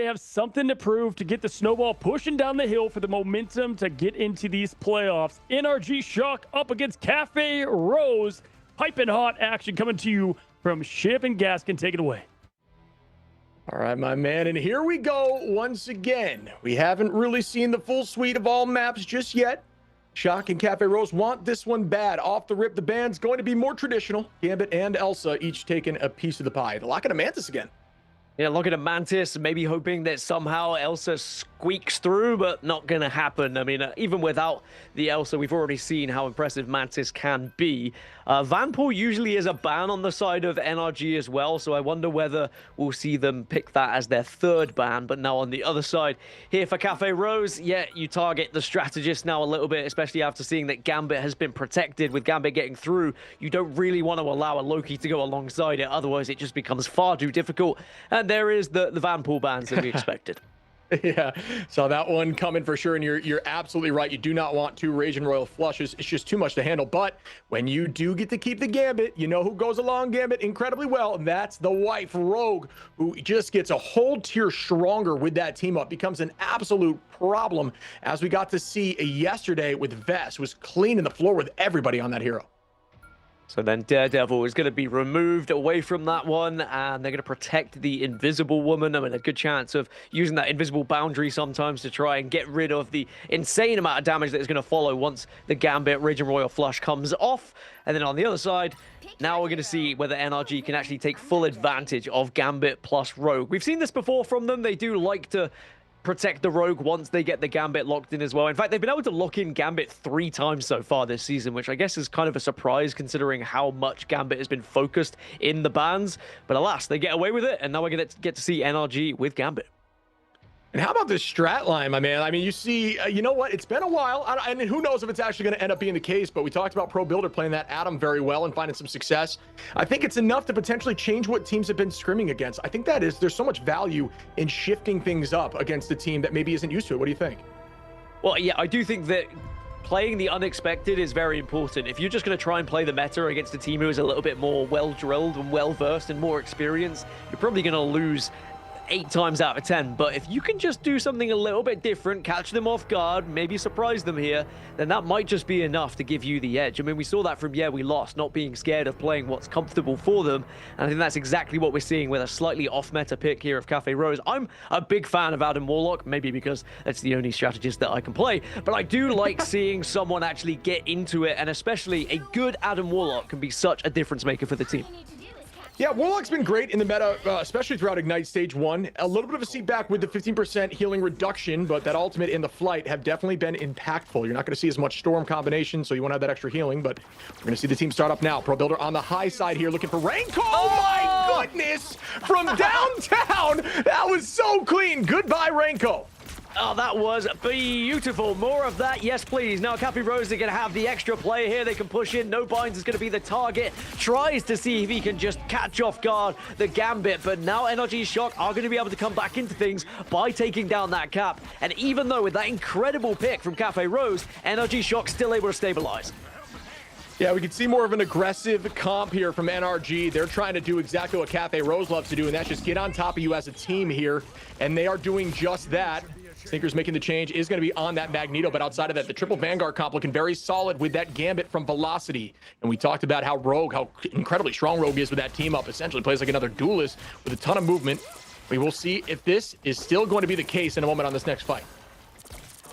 They have something to prove to get the snowball pushing down the hill for the momentum to get into these playoffs. NRG Shock up against Cafe Rose. Piping hot action coming to you from Ship and Gaskin. Take it away. All right, my man, and here we go once again. We haven't really seen the full suite of all maps just yet. Shock and Cafe Rose want this one bad. Off the rip, the band's going to be more traditional. Gambit and Elsa each taking a piece of the pie. They're locking a Mantis again. Yeah, looking at Mantis, maybe hoping that somehow Elsa squeaks through, but not going to happen. I mean, even without the Elsa, we've already seen how impressive Mantis can be. Vanpool usually is a ban on the side of NRG as well, so I wonder whether we'll see them pick that as their third ban. But now on the other side, here for Cafe Rose, yeah, you target the strategist now a little bit, especially after seeing that Gambit has been protected. With Gambit getting through, you don't really want to allow a Loki to go alongside it, otherwise it just becomes far too difficult. And there is the Vanpool bans that we expected. Yeah, saw that one coming for sure, and you're absolutely right. You do not want two Rage and Royal flushes. It's just too much to handle. But when you do get to keep the Gambit, you know who goes along Gambit incredibly well, and that's the wife, Rogue, who just gets a whole tier stronger with that team up. Becomes an absolute problem, as we got to see yesterday with Vess, was cleaning the floor with everybody on that hero. So then Daredevil is going to be removed away from that one, and they're going to protect the Invisible Woman. I mean, a good chance of using that invisible boundary sometimes to try and get rid of the insane amount of damage that is going to follow once the Gambit Rage and Royal Flush comes off. And then on the other side, now we're going to see whether NRG can actually take full advantage of Gambit plus Rogue. We've seen this before from them. They do like to protect the Rogue once they get the Gambit locked in as well. In fact, they've been able to lock in Gambit 3 times so far this season, which I guess is kind of a surprise considering how much Gambit has been focused in the bans. But alas, they get away with it, and now we're going to get to see NRG with Gambit. And how about this strat line, my man? I mean, you see, you know what? It's been a while, and who knows if it's actually going to end up being the case, but we talked about Pro Builder playing that Adam very well and finding some success. I think it's enough to potentially change what teams have been scrimming against. I think there's so much value in shifting things up against a team that maybe isn't used to it. What do you think? Well, yeah, I do think that playing the unexpected is very important. If you're just going to try and play the meta against a team who is a little bit more well-drilled and well-versed and more experienced, you're probably going to lose 8 times out of 10. But if you can just do something a little bit different, catch them off guard, maybe surprise them here, then that might just be enough to give you the edge. I mean, we saw that from We Lost, not being scared of playing what's comfortable for them. And I think that's exactly what we're seeing with a slightly off-meta pick here of Cafe Rose. I'm a big fan of Adam Warlock, maybe because that's the only strategist that I can play. But I do like seeing someone actually get into it, and especially a good Adam Warlock can be such a difference maker for the team. Yeah, Warlock's been great in the meta, especially throughout Ignite Stage 1. A little bit of a seat back with the 15% healing reduction, but that ultimate and the flight have definitely been impactful. You're not going to see as much Storm combination, so you won't have that extra healing, but we're going to see the team start up now. Pro Builder on the high side here, looking for Rainco. Oh my goodness! From downtown! That was so clean. Goodbye, Rainco. Oh, that was beautiful. More of that, yes, please. Now, Cafe Rose are going to have the extra player here. They can push in. No Binds is going to be the target. Tries to see if he can just catch off guard the Gambit. But now NRG Shock are going to be able to come back into things by taking down that cap. And even though with that incredible pick from Cafe Rose, NRG Shock still able to stabilize. Yeah, we can see more of an aggressive comp here from NRG. They're trying to do exactly what Cafe Rose loves to do, and that's just get on top of you as a team here. And they are doing just that. Sneaker's making the change, is going to be on that Magneto, but outside of that, the triple Vanguard comp looking very solid with that Gambit from Velocity. And we talked about how incredibly strong Rogue is with that team up. Essentially plays like another duelist with a ton of movement. We will see if this is still going to be the case in a moment on this next fight.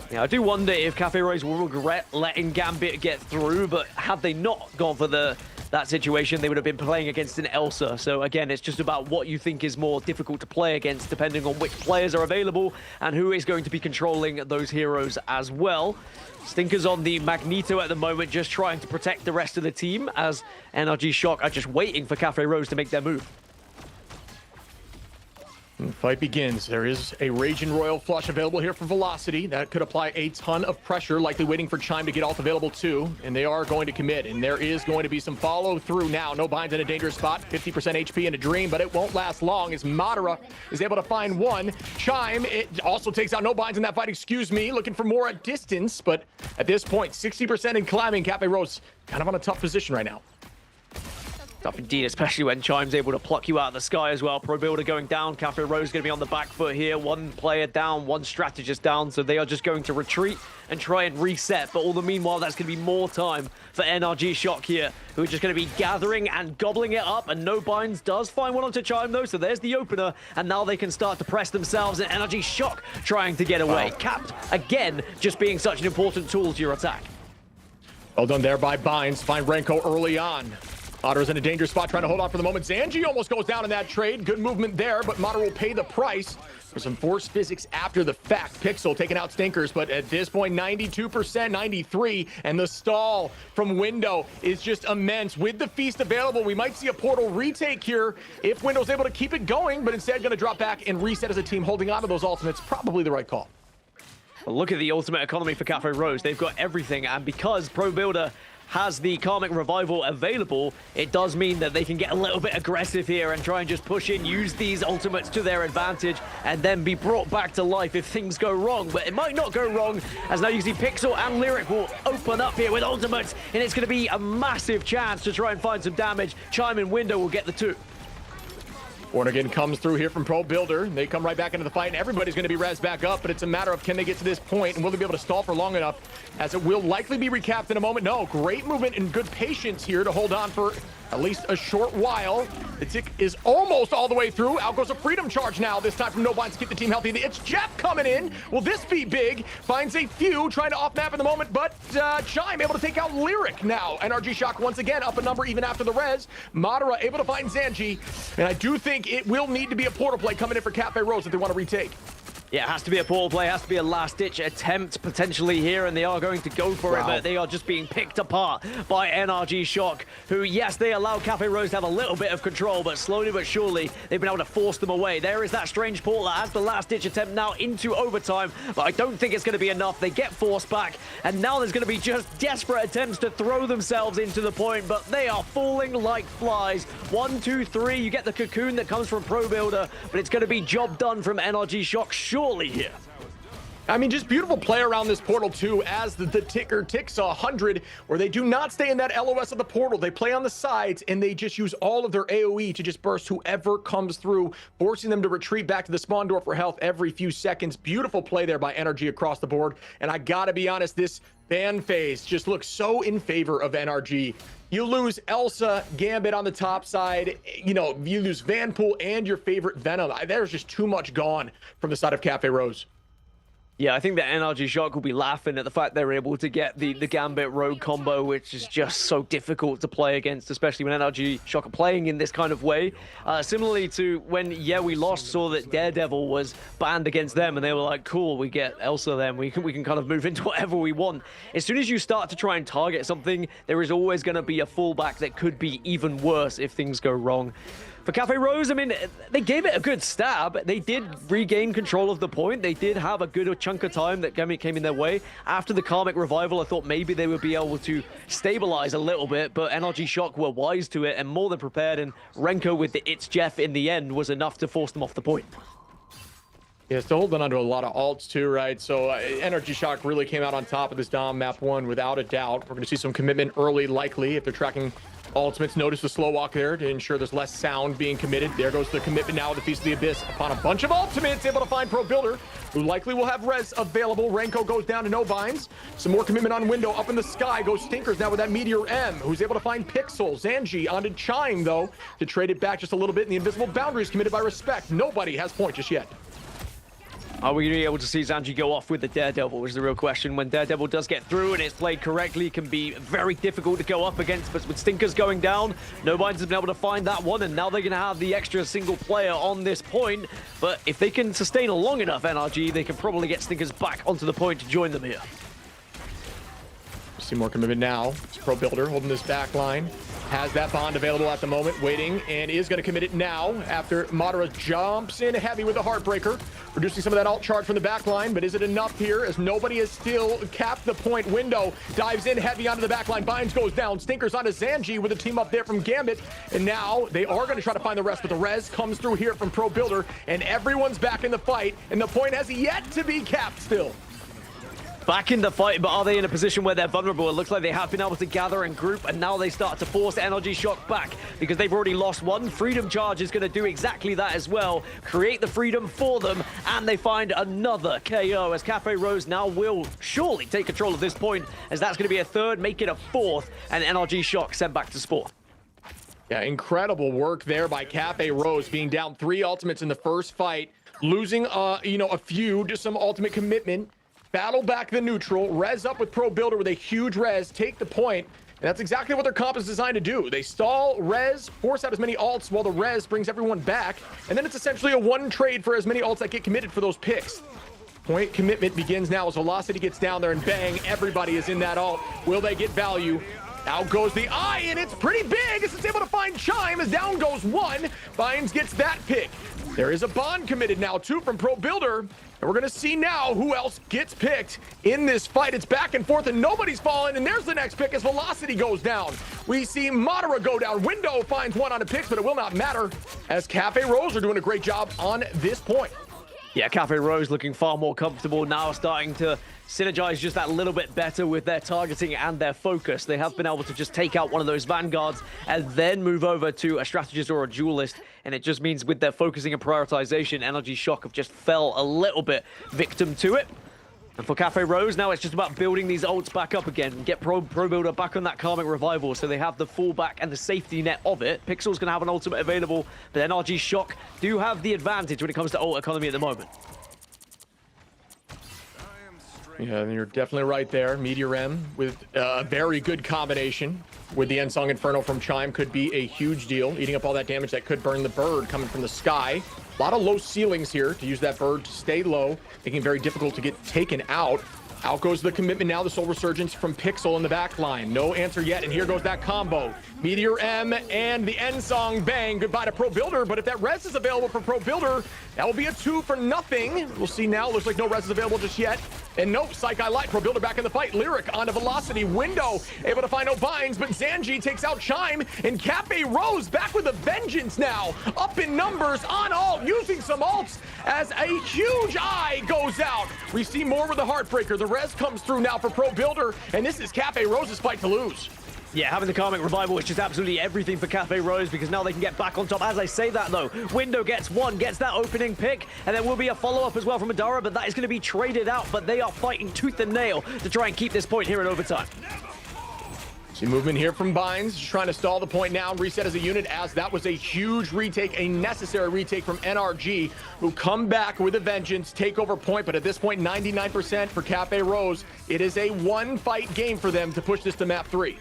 Yeah, I do wonder if Cafe Rose will regret letting Gambit get through, but had they not gone for that situation, they would have been playing against an Elsa. So again, it's just about what you think is more difficult to play against, depending on which players are available and who is going to be controlling those heroes as well. Stinkers on the Magneto at the moment, just trying to protect the rest of the team, as NRG Shock are just waiting for Cafe Rose to make their move. And the fight begins. There is a Raging Royal Flush available here for Velocity. That could apply a ton of pressure, likely waiting for Chime to get ult available too. And they are going to commit. And there is going to be some follow through now. No Binds in a dangerous spot. 50% HP in a dream, but it won't last long as Madara is able to find one. Chime, it also takes out No Binds in that fight, excuse me. Looking for more at distance, but at this point, 60% in climbing. Cafe Rose kind of on a tough position right now. Tough indeed, especially when Chime's able to pluck you out of the sky as well. Pro Builder going down. Cafe Rose going to be on the back foot here. One player down, one strategist down. So they are just going to retreat and try and reset. But all the meanwhile, that's going to be more time for NRG Shock here, who are just going to be gathering and gobbling it up. And No Binds does find one onto Chime, though. So there's the opener. And now they can start to press themselves. And NRG Shock trying to get away. Capped, again, just being such an important tool to your attack. Well done there by Binds. Find Renko early on. Otter's in a dangerous spot trying to hold on for the moment. Zanji almost goes down in that trade. Good movement there, but Mater will pay the price for some force physics after the fact. Pixel taking out Stinkers, but at this point, 92%, 93, and the stall from Window is just immense. With the Feast available, we might see a portal retake here if Window's able to keep it going, but instead going to drop back and reset as a team holding on to those ultimates. Probably the right call. Well, look at the ultimate economy for Cafe Rose. They've got everything, and because Pro Builder has the Karmic Revival available, it does mean that they can get a little bit aggressive here and try and just push in, use these ultimates to their advantage, and then be brought back to life if things go wrong. But it might not go wrong, as now you see Pixel and Lyric will open up here with ultimates, and it's going to be a massive chance to try and find some damage. Chime and Window will get the two. Bornigan comes through here from Pro Builder. They come right back into the fight, and everybody's going to be rezzed back up, but it's a matter of can they get to this point, and will they be able to stall for long enough, as it will likely be recapped in a moment. No, great movement and good patience here to hold on for at least a short while. The tick is almost all the way through. Out goes a freedom charge now, this time from No Binds to keep the team healthy. It's Jeff coming in. Will this be big? Finds a few, trying to off-map in the moment, but Chime able to take out Lyric now. NRG Shock once again up a number even after the res. Madara able to find Zanji, and I do think it will need to be a portal play coming in for Cafe Rose if they want to retake. Yeah, it has to be a portal play, has to be a last-ditch attempt potentially here, and they are going to go for it, but they are just being picked apart by NRG Shock, who, yes, they allow Cafe Rose to have a little bit of control, but slowly but surely, they've been able to force them away. There is that strange portal as the last-ditch attempt now into overtime, but I don't think it's going to be enough. They get forced back, and now there's going to be just desperate attempts to throw themselves into the point, but they are falling like flies. 1, 2, 3, you get the cocoon that comes from Pro Builder, but it's going to be job done from NRG Shock surely here. I mean, just beautiful play around this portal, too, as the ticker ticks 100, where they do not stay in that LOS of the portal. They play on the sides, and they just use all of their AoE to just burst whoever comes through, forcing them to retreat back to the spawn door for health every few seconds. Beautiful play there by NRG across the board, and I gotta be honest, this ban phase just looks so in favor of NRG. You lose Elsa, Gambit on the top side, you know, you lose Vanpool and your favorite Venom. There's just too much gone from the side of Cafe Rose. Yeah, I think that NRG Shock will be laughing at the fact they're able to get the Gambit Rogue combo, which is just so difficult to play against, especially when NRG Shock are playing in this kind of way. Similarly to when, yeah, we lost, saw that Daredevil was banned against them, and they were like, cool, we get Elsa then, we can kind of move into whatever we want. As soon as you start to try and target something, there is always going to be a fallback that could be even worse if things go wrong. For Cafe Rose, I mean, they gave it a good stab. They did regain control of the point. They did have a good chunk of time that came in their way. After the Karmic Revival, I thought maybe they would be able to stabilize a little bit, but NRG Shock were wise to it and more than prepared, and Renko with the It's Jeff in the end was enough to force them off the point. Yeah, still holding on to a lot of alts too, right? So NRG Shock really came out on top of this Dom map 1 without a doubt. We're going to see some commitment early, likely, if they're tracking ultimates. Notice the slow walk there to ensure there's less sound being committed. There goes the commitment now of the Feast of the Abyss upon a bunch of ultimates, able to find Pro Builder, who likely will have res available. Renko goes down to No Binds. Some more commitment on Window. Up in the sky goes Stinkers now with that Meteor M, who's able to find Pixel. Zanji onto Chime, though, to trade it back just a little bit, and the invisible boundary is committed by Respect. Nobody has point just yet. Are we going to be able to see Zanji go off with the Daredevil is the real question. When Daredevil does get through and it's played correctly, it can be very difficult to go up against, but with Stinkers going down, No Binds has been able to find that one, and now they're going to have the extra single player on this point. But if they can sustain long enough, NRG, they can probably get Stinkers back onto the point to join them here. See more commitment now. It's Pro Builder holding this back line. Has that bond available at the moment, waiting, and is going to commit it now after Madara jumps in heavy with a Heartbreaker, reducing some of that alt charge from the back line, but is it enough here as nobody has still capped the point? Window dives in heavy onto the back line. Binds goes down. Stinkers onto Zanji with a team up there from Gambit, and now they are going to try to find the rest, but the res comes through here from Pro Builder, and everyone's back in the fight, and the point has yet to be capped still. back in the fight, but are they in a position where they're vulnerable? It looks like they have been able to gather and group, and now they start to force NRG Shock back because they've already lost one. Freedom Charge is going to do exactly that as well. Create the freedom for them, and they find another KO as Cafe Rose now will surely take control of this point, as that's going to be a third, make it a fourth, and NRG Shock sent back to spawn. Yeah, incredible work there by Cafe Rose, being down 3 ultimates in the first fight, losing, a few, just some ultimate commitment, battle back the neutral, res up with Pro Builder with a huge res, take the point, and that's exactly what their comp is designed to do. They stall, res, force out as many ults while the res brings everyone back, and then it's essentially a one trade for as many ults that get committed for those picks. Point commitment begins now as Velocity gets down there, and bang, everybody is in that ult. Will they get value? Out goes the eye, and it's pretty big as it's able to find Chime as down goes one. Vines gets that pick. There is a bond committed now, too, from Pro Builder. And we're going to see now who else gets picked in this fight. It's back and forth, and nobody's falling. And there's the next pick as Velocity goes down. We see Madara go down. Window finds one on the picks, but it will not matter as Cafe Rose are doing a great job on this point. Yeah, Cafe Rose looking far more comfortable now, starting to synergize just that little bit better with their targeting and their focus. They have been able to just take out one of those vanguards and then move over to a strategist or a duelist, and it just means with their focusing and prioritization, NRG Shock have just fell a little bit victim to it. And for Cafe Rose, now it's just about building these ults back up again and get Pro Builder back on that Karmic Revival so they have the fallback and the safety net of it. Pixel's going to have an ultimate available, but NRG Shock do have the advantage when it comes to ult economy at the moment. Yeah, you're definitely right there. Meteor M with a very good combination with the Ensong Inferno from Chime could be a huge deal, eating up all that damage that could burn the bird coming from the sky. A lot of low ceilings here to use that bird to stay low, making it very difficult to get taken out. Out goes the commitment now, the Soul Resurgence from Pixel in the back line. No answer yet, and here goes that combo. Meteor M and the Ensong bang. Goodbye to Pro Builder, but if that res is available for Pro Builder, that will be a 2 for nothing. We'll see now. Looks like no res is available just yet. And nope, Psych I Light. Pro Builder back in the fight. Lyric onto Velocity. Window able to find no binds, but Zanji takes out Chime, and Cafe Rose back with a vengeance now. Up in numbers on ult, using some ults as a huge eye goes out. We see more with the Heartbreaker. The res comes through now for Pro Builder, and this is Cafe Rose's fight to lose. Yeah, having the Karmic Revival is just absolutely everything for Cafe Rose because now they can get back on top. As I say that, though, Window gets one, gets that opening pick, and there will be a follow-up as well from Madara, but that is going to be traded out, but they are fighting tooth and nail to try and keep this point here in overtime. See movement here from Binds, just trying to stall the point now and reset as a unit, as that was a huge retake, a necessary retake from NRG, who come back with a vengeance, take over point, but at this point, 99% for Cafe Rose. It is a one-fight game for them to push this to map 3.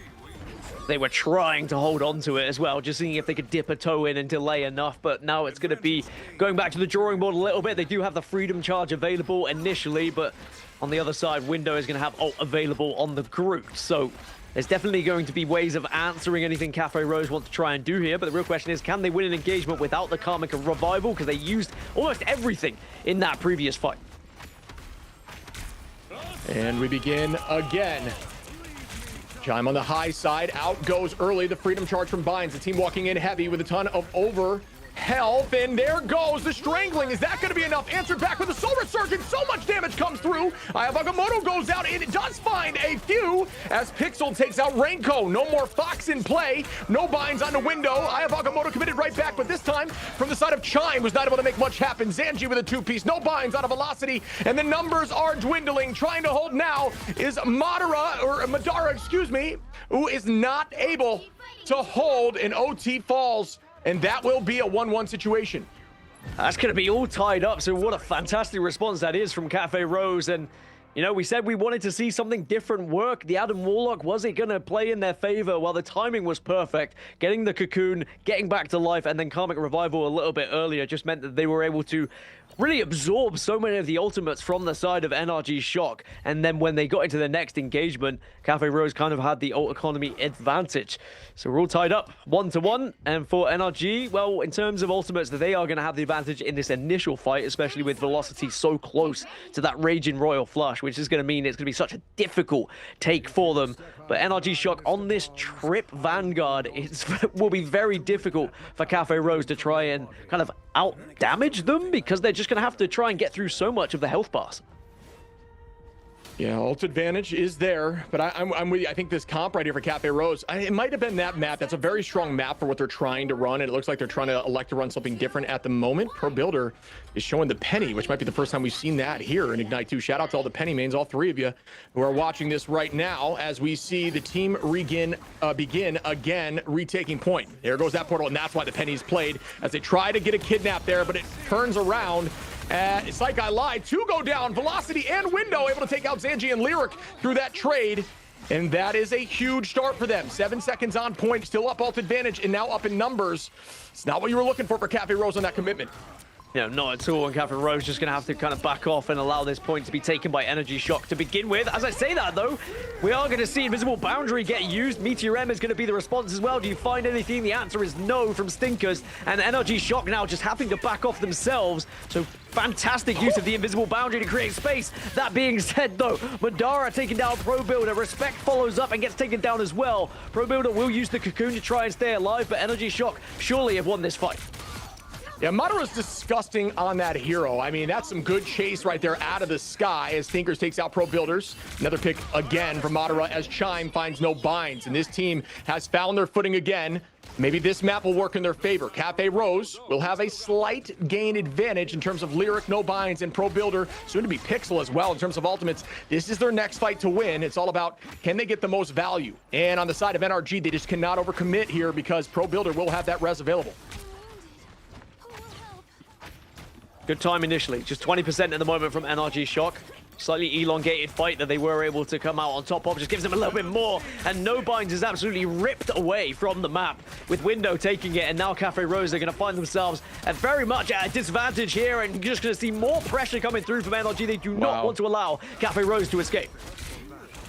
They were trying to hold on to it as well, just seeing if they could dip a toe in and delay enough, but now it's going to be going back to the drawing board a little bit. They do have the Freedom Charge available initially, but on the other side, Window is going to have ult available on the Groot, so there's definitely going to be ways of answering anything Cafe Rose want to try and do here, but the real question is, can they win an engagement without the Karmic Revival? Because they used almost everything in that previous fight. And we begin again. Chime on the high side, out goes early the Freedom Charge from Binds. The team walking in heavy with a ton of over health, and there goes the Strangling. Is that going to be enough? Answered back with a Soul Resurgence. So much damage comes through. Agamotto goes out, and it does find a few as Pixel takes out Rainco. No more Fox in play. No binds on the Window. Agamotto committed right back, but this time from the side of Chime was not able to make much happen. Zanji with a 2-piece. No binds out of Velocity, and the numbers are dwindling. Trying to hold now is Madara, excuse me, who is not able to hold, and OT falls. And that will be a 1-1 situation. That's going to be all tied up. So what a fantastic response that is from Cafe Rose. And, you know, we said we wanted to see something different work. The Adam Warlock, was it going to play in their favor? Well, the timing was perfect. Getting the cocoon, getting back to life, and then Karmic Revival a little bit earlier just meant that they were able to really absorb so many of the ultimates from the side of NRG Shock. And then when they got into the next engagement, Cafe Rose kind of had the ult economy advantage. So we're all tied up 1-1. And for NRG, well, in terms of ultimates, they are going to have the advantage in this initial fight, especially with Velocity so close to that Raging Royal Flush, which is going to mean it's going to be such a difficult take for them. But NRG Shock on this trip Vanguard, it will be very difficult for Cafe Rose to try and kind of out-damage them, because they're just going to have to try and get through so much of the health bars. Yeah, ult advantage is there, but I'm with you. I think this comp right here for Cafe Rose, it might have been that map. That's a very strong map for what they're trying to run, and it looks like they're trying to elect to run something different at the moment. Pro Builder is showing the Penny, which might be the first time we've seen that here in Ignite 2. Shout out to all the Penny mains, all three of you who are watching this right now as we see the team begin again, retaking point. There goes that portal, and that's why the Penny's played as they try to get a kidnap there, but it turns around. It's like I lied. Two go down. Velocity and Window able to take out Zanji and Lyric through that trade. And that is a huge start for them. 7 seconds on point, still up ult advantage, and now up in numbers. It's not what you were looking for Cafe Rose on that commitment. No, not at all. And Cafe Rose just going to have to kind of back off and allow this point to be taken by Energy Shock to begin with. As I say that, though, we are going to see Invisible Boundary get used. Meteor M is going to be the response as well. Do you find anything? The answer is no from Stinkers. And Energy Shock now just having to back off themselves. So fantastic use of the Invisible Boundary to create space. That being said, though, Madara taking down Pro Builder. Respect follows up and gets taken down as well. Pro Builder will use the Cocoon to try and stay alive, but Energy Shock surely have won this fight. Yeah, Madara's disgusting on that hero. I mean, that's some good chase right there out of the sky as Thinkers takes out Pro Builders. Another pick again from Madara as Chime finds no binds. And this team has found their footing again. Maybe this map will work in their favor. Cafe Rose will have a slight gain advantage in terms of Lyric, no binds, and Pro Builder, soon to be Pixel as well in terms of ultimates. This is their next fight to win. It's all about, can they get the most value? And on the side of NRG, they just cannot overcommit here because Pro Builder will have that res available. Good time initially, just 20% at the moment from NRG Shock. Slightly elongated fight that they were able to come out on top of, just gives them a little bit more. And No Binds is absolutely ripped away from the map with Window taking it. And now Cafe Rose are going to find themselves at very much at a disadvantage here. And you're just going to see more pressure coming through from NRG. They do not want to allow Cafe Rose to escape.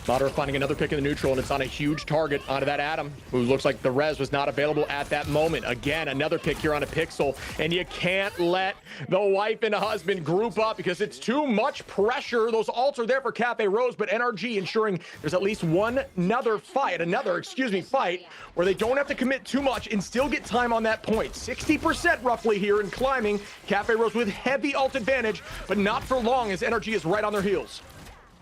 Madara finding another pick in the neutral, and it's on a huge target onto that Adam, who looks like the res was not available at that moment. Again, another pick here on a Pixel, and you can't let the wife and husband group up because it's too much pressure. Those ults are there for Cafe Rose, but NRG ensuring there's at least another fight where they don't have to commit too much and still get time on that point. 60% roughly here in climbing. Cafe Rose with heavy ult advantage, but not for long as NRG is right on their heels.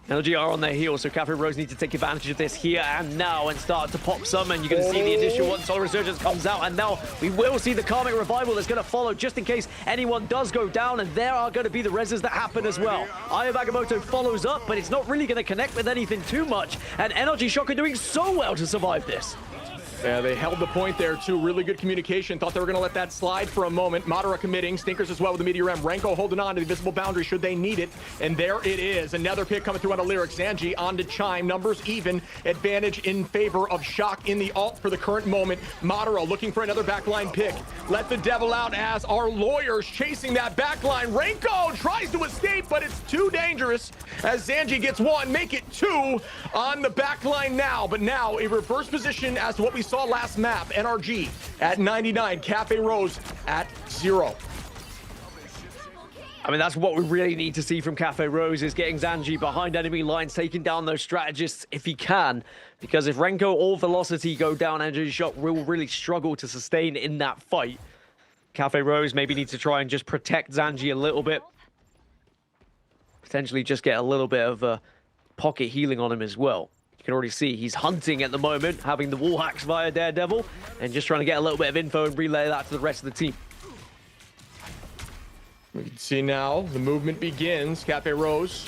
NRG are on their heels, so Cafe Rose need to take advantage of this here and now and start to pop some, and you're going to see the additional one. Solar Resurgence comes out, and now we will see the Karmic Revival that's going to follow just in case anyone does go down, and there are going to be the reses that happen as well. Eye of Agamotto follows up, but it's not really going to connect with anything too much, and NRG Shock are doing so well to survive this. Yeah, they held the point there too. Really good communication. Thought they were going to let that slide for a moment. Madara committing. Stinkers as well with the Meteor M. Renko holding on to the Invisible Boundary should they need it. And there it is. Another pick coming through on a Lyric. Zanji on to Chime. Numbers even. Advantage in favor of Shock in the ult for the current moment. Madara looking for another backline pick. Let the devil out as our lawyers chasing that backline. Renko tries to escape, but it's too dangerous as Zanji gets one. Make it two on the backline now. But now a reverse position as to what we saw last map. NRG at 99, Cafe Rose at 0. I mean, that's what we really need to see from Cafe Rose, is getting Zanji behind enemy lines, taking down those strategists if he can. Because if Renko or Velocity go down, NRG Shock will really struggle to sustain in that fight. Cafe Rose maybe needs to try and just protect Zanji a little bit. Potentially just get a little bit of pocket healing on him as well. You can already see he's hunting at the moment, having the wall hacks via Daredevil, and just trying to get a little bit of info and relay that to the rest of the team. We can see now the movement begins. Cafe Rose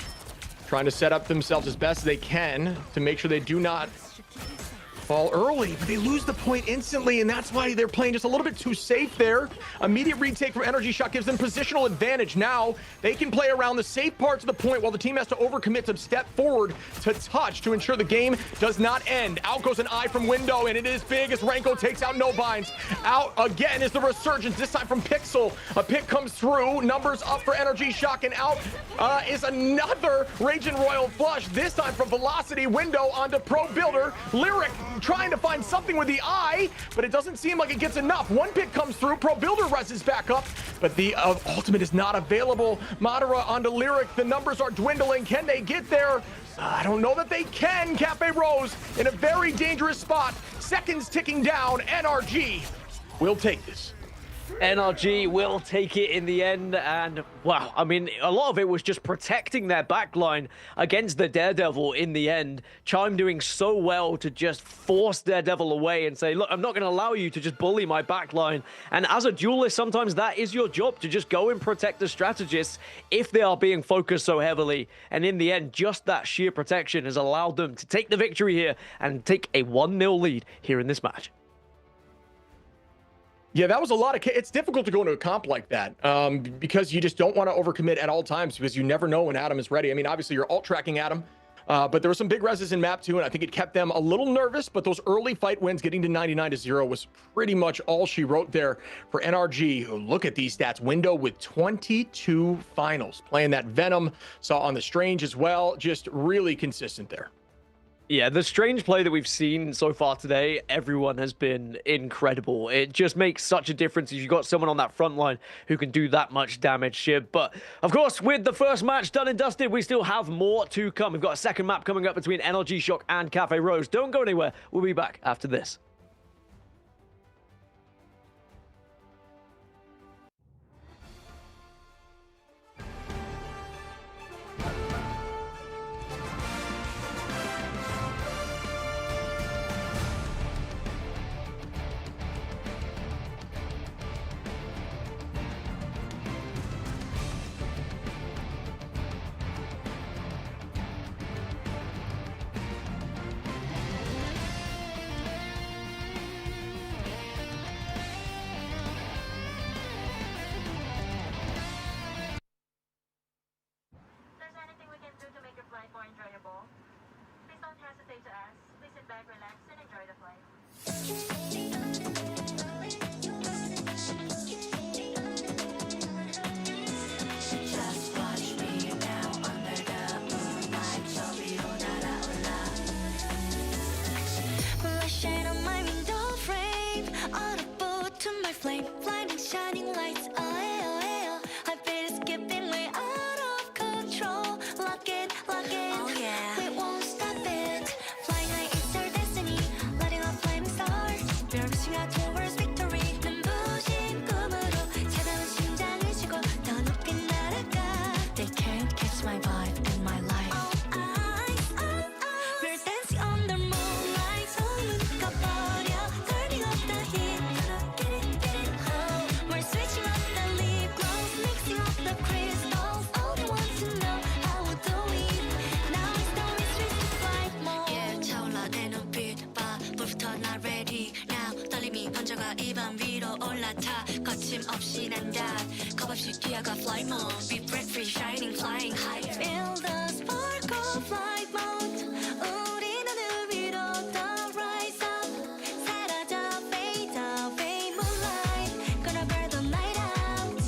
trying to set up themselves as best as they can to make sure they do not fall early, but they lose the point instantly, and that's why they're playing just a little bit too safe there. Immediate retake from NRG Shock gives them positional advantage. Now they can play around the safe parts of the point while the team has to overcommit to step forward to touch to ensure the game does not end. Out goes an eye from Window, and it is big as Renko takes out No Binds. Out again is the Resurgence, this time from Pixel. A pick comes through, numbers up for NRG Shock, and out is another Raging Royal Flush, this time from Velocity. Window onto Pro Builder. Lyric trying to find something with the eye, but it doesn't seem like it gets enough. One pick comes through, Pro Builder reses back up, but the ultimate is not available. Madara onto Lyric, the numbers are dwindling. Can they get there? I don't know that they can. Cafe Rose in a very dangerous spot. Seconds ticking down. NRG will take this. NRG will take it in the end, and wow, I mean, a lot of it was just protecting their backline against the Daredevil in the end. Chime doing so well to just force Daredevil away and say, look, I'm not going to allow you to just bully my backline. And as a duelist, sometimes that is your job, to just go and protect the strategists if they are being focused so heavily. And in the end, just that sheer protection has allowed them to take the victory here and take a 1-0 lead here in this match. Yeah, that was a lot of... It's difficult to go into a comp like that because you just don't want to overcommit at all times because you never know when Adam is ready. I mean, obviously, you're alt-tracking Adam, but there were some big reses in map 2, and I think it kept them a little nervous, but those early fight wins, getting to 99-0, was pretty much all she wrote there for NRG, who, look at these stats, window with 22 finals. Playing that Venom, saw on the Strange as well, just really consistent there. Yeah, the Strange play that we've seen so far today, everyone has been incredible. It just makes such a difference if you've got someone on that front line who can do that much damage, Shib. But, of course, with the first match done and dusted, we still have more to come. We've got a second map coming up between NRG Shock and Cafe Rose. Don't go anywhere. We'll be back after this. 거침없이 난다 겁없이 뛰어가 fly mode be breath free shining flying higher feel the spark of light mode 우리 하늘 위로 더 rise up 사라져 fade away moonlight gonna burn the night out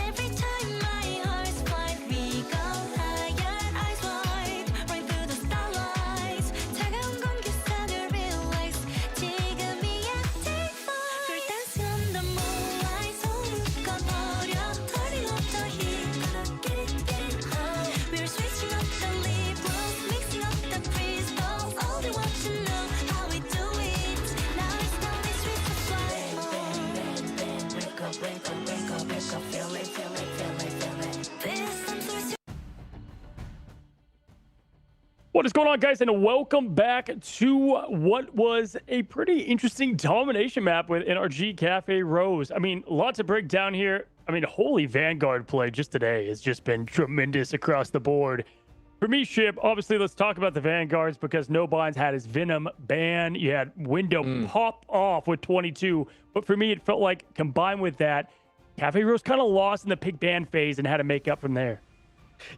every time my heart's flight we go higher eyes wide right through the starlights 차가운 공기선을 realize 지금이야 take flight we're dancing on the moonlight 묶어버려 turning up the heat gonna get it high we're switching up the lead rules mixing up the crystals all they want to know how we do it now it's time to switch the flight wake up wake up wake up wake up feel it feel it feel it feel it this I'm so What is going on, guys, and welcome back to what was a pretty interesting domination map with NRG Cafe Rose. I mean, a lot to break down here. I mean, holy Vanguard play just today has just been tremendous across the board. For me, Shib, obviously, let's talk about the Vanguards because No Binds had his Venom ban. You had Window pop off with 22. But for me, it felt like combined with that, Cafe Rose kind of lost in the pick ban phase and had to make up from there.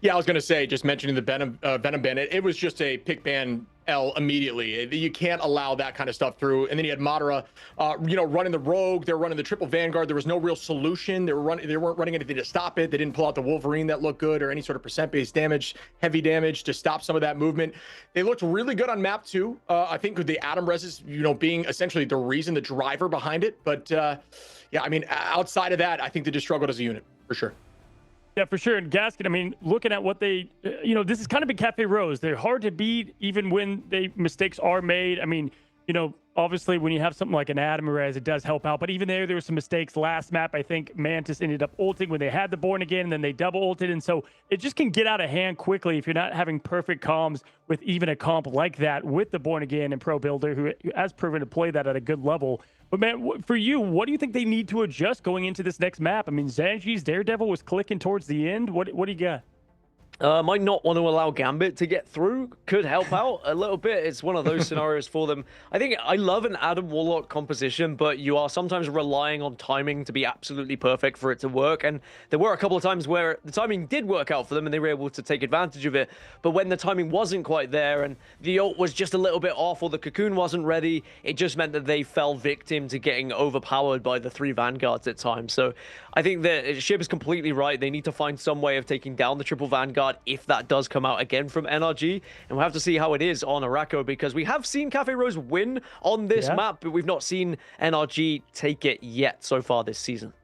Yeah, I was going to say, just mentioning the Venom ban, it was just a pick ban L immediately. You can't allow that kind of stuff through. And then you had Madara, running the Rogue. They were running the triple Vanguard. There was no real solution. They weren't running anything to stop it. They didn't pull out the Wolverine that looked good or any sort of percent-based damage, heavy damage to stop some of that movement. They looked really good on map 2. I think with the Atom Reses, being essentially the reason, the driver behind it. But yeah, I mean, outside of that, I think they just struggled as a unit for sure. Yeah, for sure. And Gasket, I mean, looking at what they, this is kind of been Cafe Rose. They're hard to beat even when mistakes are made. I mean, Obviously when you have something like an AMER, it does help out. But even there were some mistakes last map. I think Mantis ended up ulting when they had the Born Again, and then they double ulted. And so it just can get out of hand quickly if you're not having perfect comms with even a comp like that with the Born Again and Pro Builder, who has proven to play that at a good level. But man, for you, what do you think they need to adjust going into this next map? I mean, Zangi's Daredevil was clicking towards the end. What do you got? Might not want to allow Gambit to get through. Could help out a little bit. It's one of those scenarios for them. I think I love an Adam Warlock composition, but you are sometimes relying on timing to be absolutely perfect for it to work. And there were a couple of times where the timing did work out for them and they were able to take advantage of it. But when the timing wasn't quite there and the ult was just a little bit off or the cocoon wasn't ready, it just meant that they fell victim to getting overpowered by the 3 Vanguards at times. So I think that Shib is completely right. They need to find some way of taking down the triple Vanguard if that does come out again from NRG, and we'll have to see how it is on Araco, because we have seen Cafe Rose win on this map, but we've not seen NRG take it yet so far this season.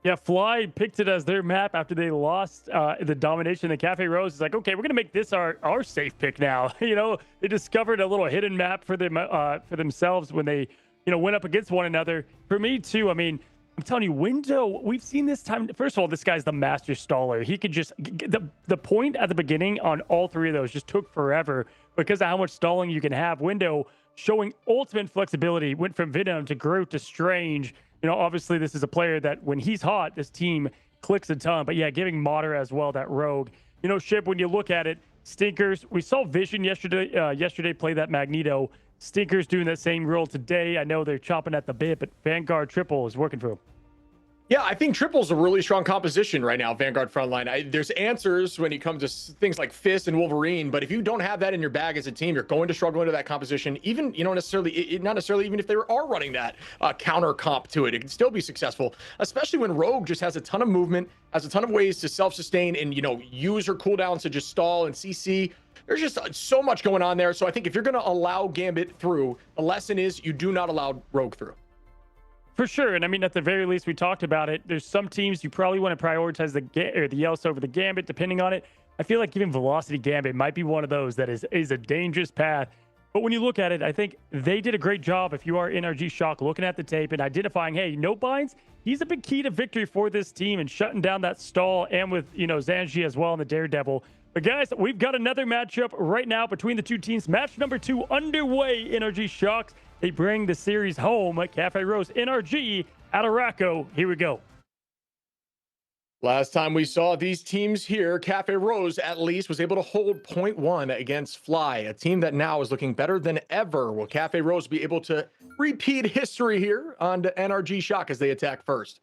Yeah, Fly picked it as their map after they lost the domination. The Cafe Rose is like, okay, we're gonna make this our safe pick now. They discovered a little hidden map for them for themselves when they went up against one another. For me too, I mean, I'm telling you, Window, we've seen this time. First of all, this guy's the master staller. He could just the point at the beginning on all 3 of those just took forever because of how much stalling you can have. Window showing ultimate flexibility, went from Venom to Groot to Strange. Obviously this is a player that when he's hot, this team clicks a ton. But yeah, giving Mater as well, that rogue. Ship, when you look at it, Stinkers, we saw Vision yesterday play that Magneto. Stinkers doing that same role today. I know they're chopping at the bit, but Vanguard Triple is working for him. Yeah, I think Triple's a really strong composition right now, Vanguard frontline. There's answers when it comes to things like Fist and Wolverine, but if you don't have that in your bag as a team, you're going to struggle into that composition. Even, not necessarily even if they are running that counter comp to it, it can still be successful, especially when Rogue just has a ton of movement, has a ton of ways to self-sustain and, use her cooldowns to just stall and CC. There's just so much going on there. So I think if you're going to allow Gambit through, the lesson is you do not allow Rogue through. For sure. And I mean, at the very least, we talked about it. There's some teams you probably want to prioritize the Yellow over the Gambit, depending on it. I feel like giving Velocity Gambit might be one of those that is a dangerous path. But when you look at it, I think they did a great job, if you are NRG Shock, looking at the tape and identifying, hey, no binds, he's a big key to victory for this team and shutting down that stall, and with, Zanji as well in the Daredevil. But guys, we've got another matchup right now between the 2 teams. Match number 2 underway. NRG Shocks, they bring the series home at Cafe Rose. NRG at Araco. Here we go. Last time we saw these teams here, Cafe Rose at least was able to hold 0.1 against Fly, a team that now is looking better than ever. Will Cafe Rose be able to repeat history here on the NRG Shock as they attack first?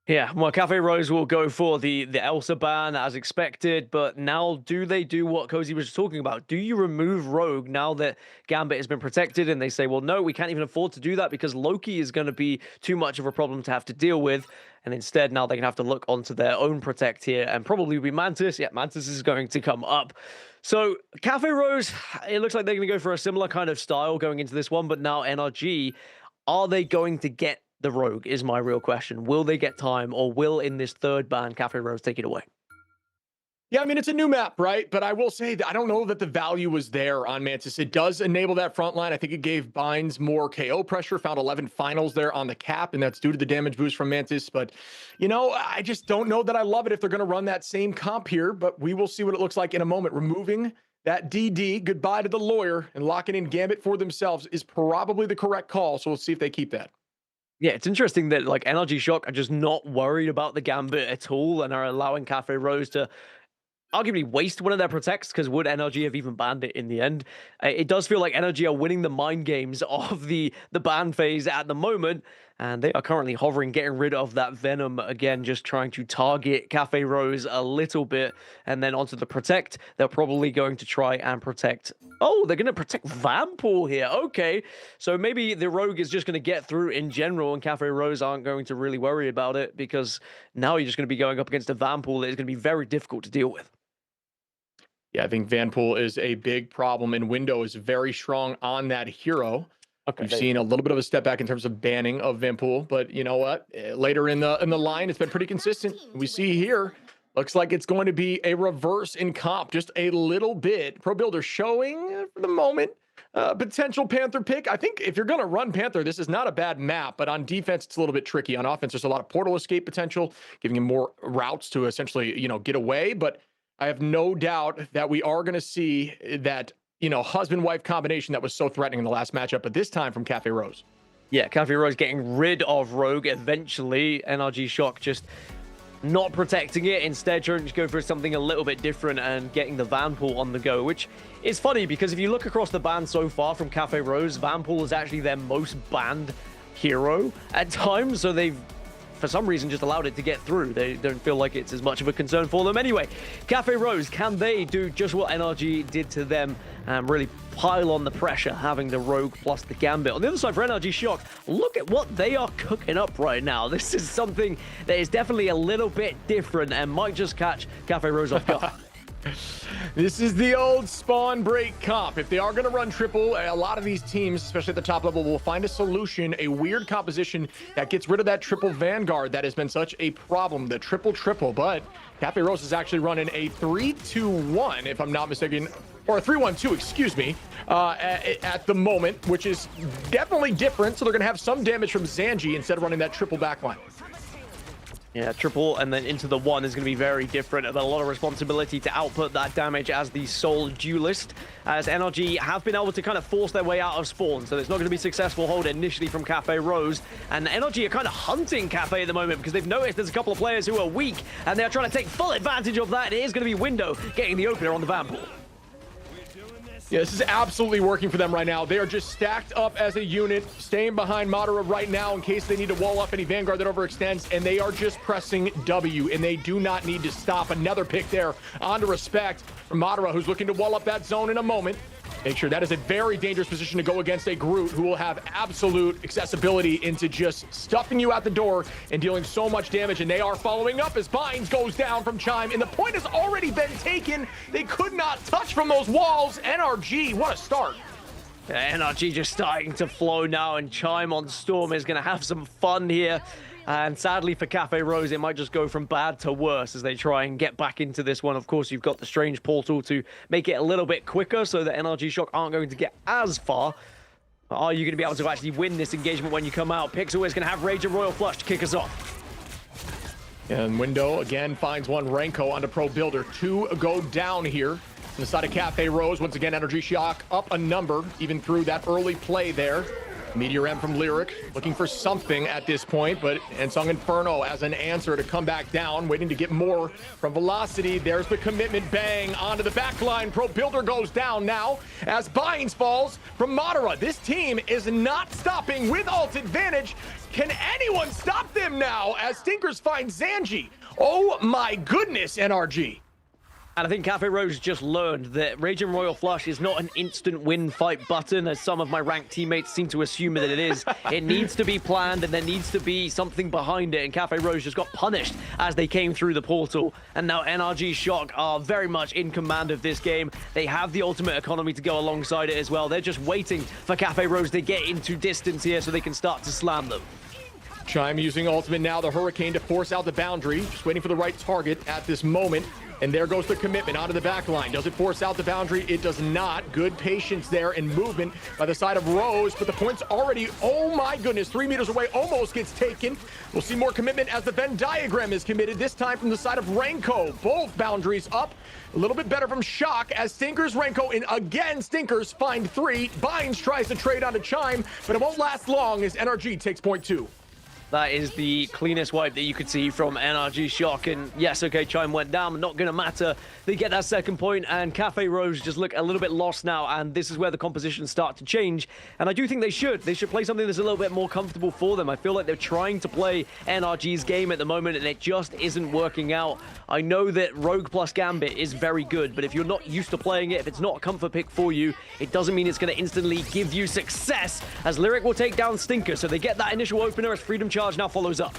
Yeah, well, Cafe Rose will go for the Elsa ban as expected, but now do they do what Cozy was talking about? Do you remove Rogue now that Gambit has been protected? And they say, well, no, we can't even afford to do that because Loki is going to be too much of a problem to have to deal with. And instead, now they can have to look onto their own protect here and probably be Mantis. Yeah, Mantis is going to come up. So Cafe Rose, it looks like they're going to go for a similar kind of style going into this one, but now NRG, are they going to get the Rogue is my real question. Will they get time, or will in this 3rd ban Cafe Rose take it away? Yeah, I mean, it's a new map, right? But I will say that I don't know that the value was there on Mantis. It does enable that front line. I think it gave Binds more KO pressure, found 11 finals there on the cap, and that's due to the damage boost from Mantis. But, I just don't know that I love it if they're going to run that same comp here, but we will see what it looks like in a moment. Removing that DD, goodbye to the lawyer, and locking in Gambit for themselves is probably the correct call, so we'll see if they keep that. Yeah, it's interesting that NRG Shock are just not worried about the Gambit at all and are allowing Cafe Rose to arguably waste one of their protects, because would NRG have even banned it in the end? It does feel like NRG are winning the mind games of the ban phase at the moment, and they are currently hovering, getting rid of that Venom again, just trying to target Cafe Rose a little bit, and then onto the protect. They're probably going to try and protect. Oh, they're going to protect Vanpool here. Okay, so maybe the Rogue is just going to get through in general, and Cafe Rose aren't going to really worry about it, because now you're just going to be going up against a Vanpool that is going to be very difficult to deal with. Yeah, I think Vanpool is a big problem, and Window is very strong on that hero. Okay, we've seen a little bit of a step back in terms of banning of Vanpool, but you know what? Later in the line, it's been pretty consistent. We see here, looks like it's going to be a reverse in comp, just a little bit. Pro Builder showing for the moment Potential Panther pick. I think if you're going to run Panther, this is not a bad map, but on defense, it's a little bit tricky. On offense, there's a lot of portal escape potential, giving him more routes to essentially, get away. But I have no doubt that we are going to see that, husband-wife combination that was so threatening in the last matchup, but this time from Cafe Rose. Yeah, Cafe Rose getting rid of Rogue eventually. NRG Shock just not protecting it, instead trying to go for something a little bit different and getting the Vanpool on the go, which is funny because if you look across the ban so far from Cafe Rose, Vanpool is actually their most banned hero at times, so they've for some reason just allowed it to get through. They don't feel like it's as much of a concern for them. Anyway, Cafe Rose, can they do just what NRG did to them and really pile on the pressure, having the Rogue plus the Gambit? On the other side for NRG Shock, look at what they are cooking up right now. This is something that is definitely a little bit different and might just catch Cafe Rose off guard. This is the old spawn break comp. If they are going to run triple, a lot of these teams, especially at the top level, will find a solution, a weird composition that gets rid of that triple Vanguard that has been such a problem, the triple. But Cafe Rose is actually running a 3-2-1, if I'm not mistaken, or a 3-1-2, excuse me, at the moment, which is definitely different. So they're going to have some damage from Zanji instead of running that triple backline. Yeah, triple and then into the one is going to be very different. A lot of responsibility to output that damage as the sole duelist, as NRG have been able to kind of force their way out of spawn. So it's not going to be successful hold initially from Cafe Rose. And NRG are kind of hunting Cafe at the moment because they've noticed there's a couple of players who are weak and they're trying to take full advantage of that. It is going to be Window getting the opener on the Vanpool. Yeah, this is absolutely working for them right now. They are just stacked up as a unit, staying behind Madara right now in case they need to wall up any Vanguard that overextends, and they are just pressing W, and they do not need to stop. Another pick there on to Respect from Madara, who's looking to wall up that zone in a moment. Make sure that is a very dangerous position to go against a Groot who will have absolute accessibility into just stuffing you out the door and dealing so much damage. And they are following up as Bynes goes down from Chime, and the point has already been taken. They could not touch from those walls. NRG, what a start. Yeah, NRG just starting to flow now, and Chime on Storm is going to have some fun here. And sadly for Cafe Rose, it might just go from bad to worse as they try and get back into this one. Of course, you've got the Strange Portal to make it a little bit quicker so that NRG Shock aren't going to get as far. But are you going to be able to actually win this engagement when you come out? Pixel is going to have Rage and Royal Flush to kick us off. And Window again finds one. Renko onto Pro Builder. 2 go down here. On the side of Cafe Rose, once again, NRG Shock up a number, even through that early play there. Meteor M from Lyric, looking for something at this point, but Ensong Inferno as an answer to come back down, waiting to get more from Velocity. There's the commitment, bang, onto the back line. Pro Builder goes down now as Bynes falls from Madara. This team is not stopping with ult advantage. Can anyone stop them now as Stinkers find Zanji? Oh my goodness, NRG. And I think Cafe Rose just learned that Rage and Royal Flush is not an instant win fight button, as some of my ranked teammates seem to assume that it is. It needs to be planned, and there needs to be something behind it. And Cafe Rose just got punished as they came through the portal. And now NRG Shock are very much in command of this game. They have the ultimate economy to go alongside it as well. They're just waiting for Cafe Rose to get into distance here so they can start to slam them. Chime using ultimate now, the Hurricane to force out the boundary. Just waiting for the right target at this moment. And there goes the commitment onto the back line. Does it force out the boundary? It does not. Good patience there and movement by the side of Rose, but the point's already, oh my goodness, 3 meters away, almost gets taken. We'll see more commitment as the Venn diagram is committed, this time from the side of Renko. Both boundaries up. A little bit better from Shock as Stinkers, Renko, and again, Stinkers find 3. Bynes tries to trade onto Chime, but it won't last long as NRG takes point 2. That is the cleanest wipe that you could see from NRG Shock. And yes, okay, Chime went down, not going to matter. They get that second point, and Cafe Rose just look a little bit lost now, and this is where the compositions start to change. And I do think they should play something that's a little bit more comfortable for them. I feel like they're trying to play NRG's game at the moment, and it just isn't working out. I know that Rogue plus Gambit is very good, but if you're not used to playing it, if it's not a comfort pick for you, it doesn't mean it's going to instantly give you success, as Lyric will take down Stinker. So they get that initial opener as Freedom Charge now follows up.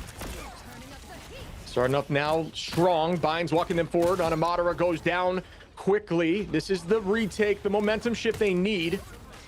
Starting up now strong. Bynes walking them forward. On Madara goes down quickly. This is the retake, the momentum shift they need.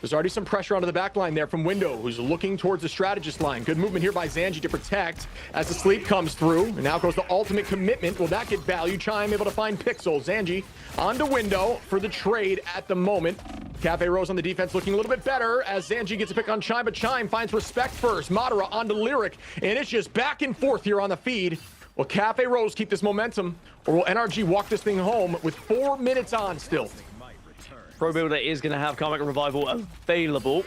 There's already some pressure onto the back line there from Window, who's looking towards the strategist line. Good movement here by Zanji to protect as the sleep comes through. And now goes the ultimate commitment. Will that get value? Chime able to find Pixel. Zanji onto Window for the trade at the moment. Cafe Rose on the defense looking a little bit better as Zanji gets a pick on Chime, but Chime finds respect first. Madara onto Lyric, and it's just back and forth here on the feed. Will Cafe Rose keep this momentum, or will NRG walk this thing home with 4 minutes on still? Pro Builder is going to have Karmic Revival available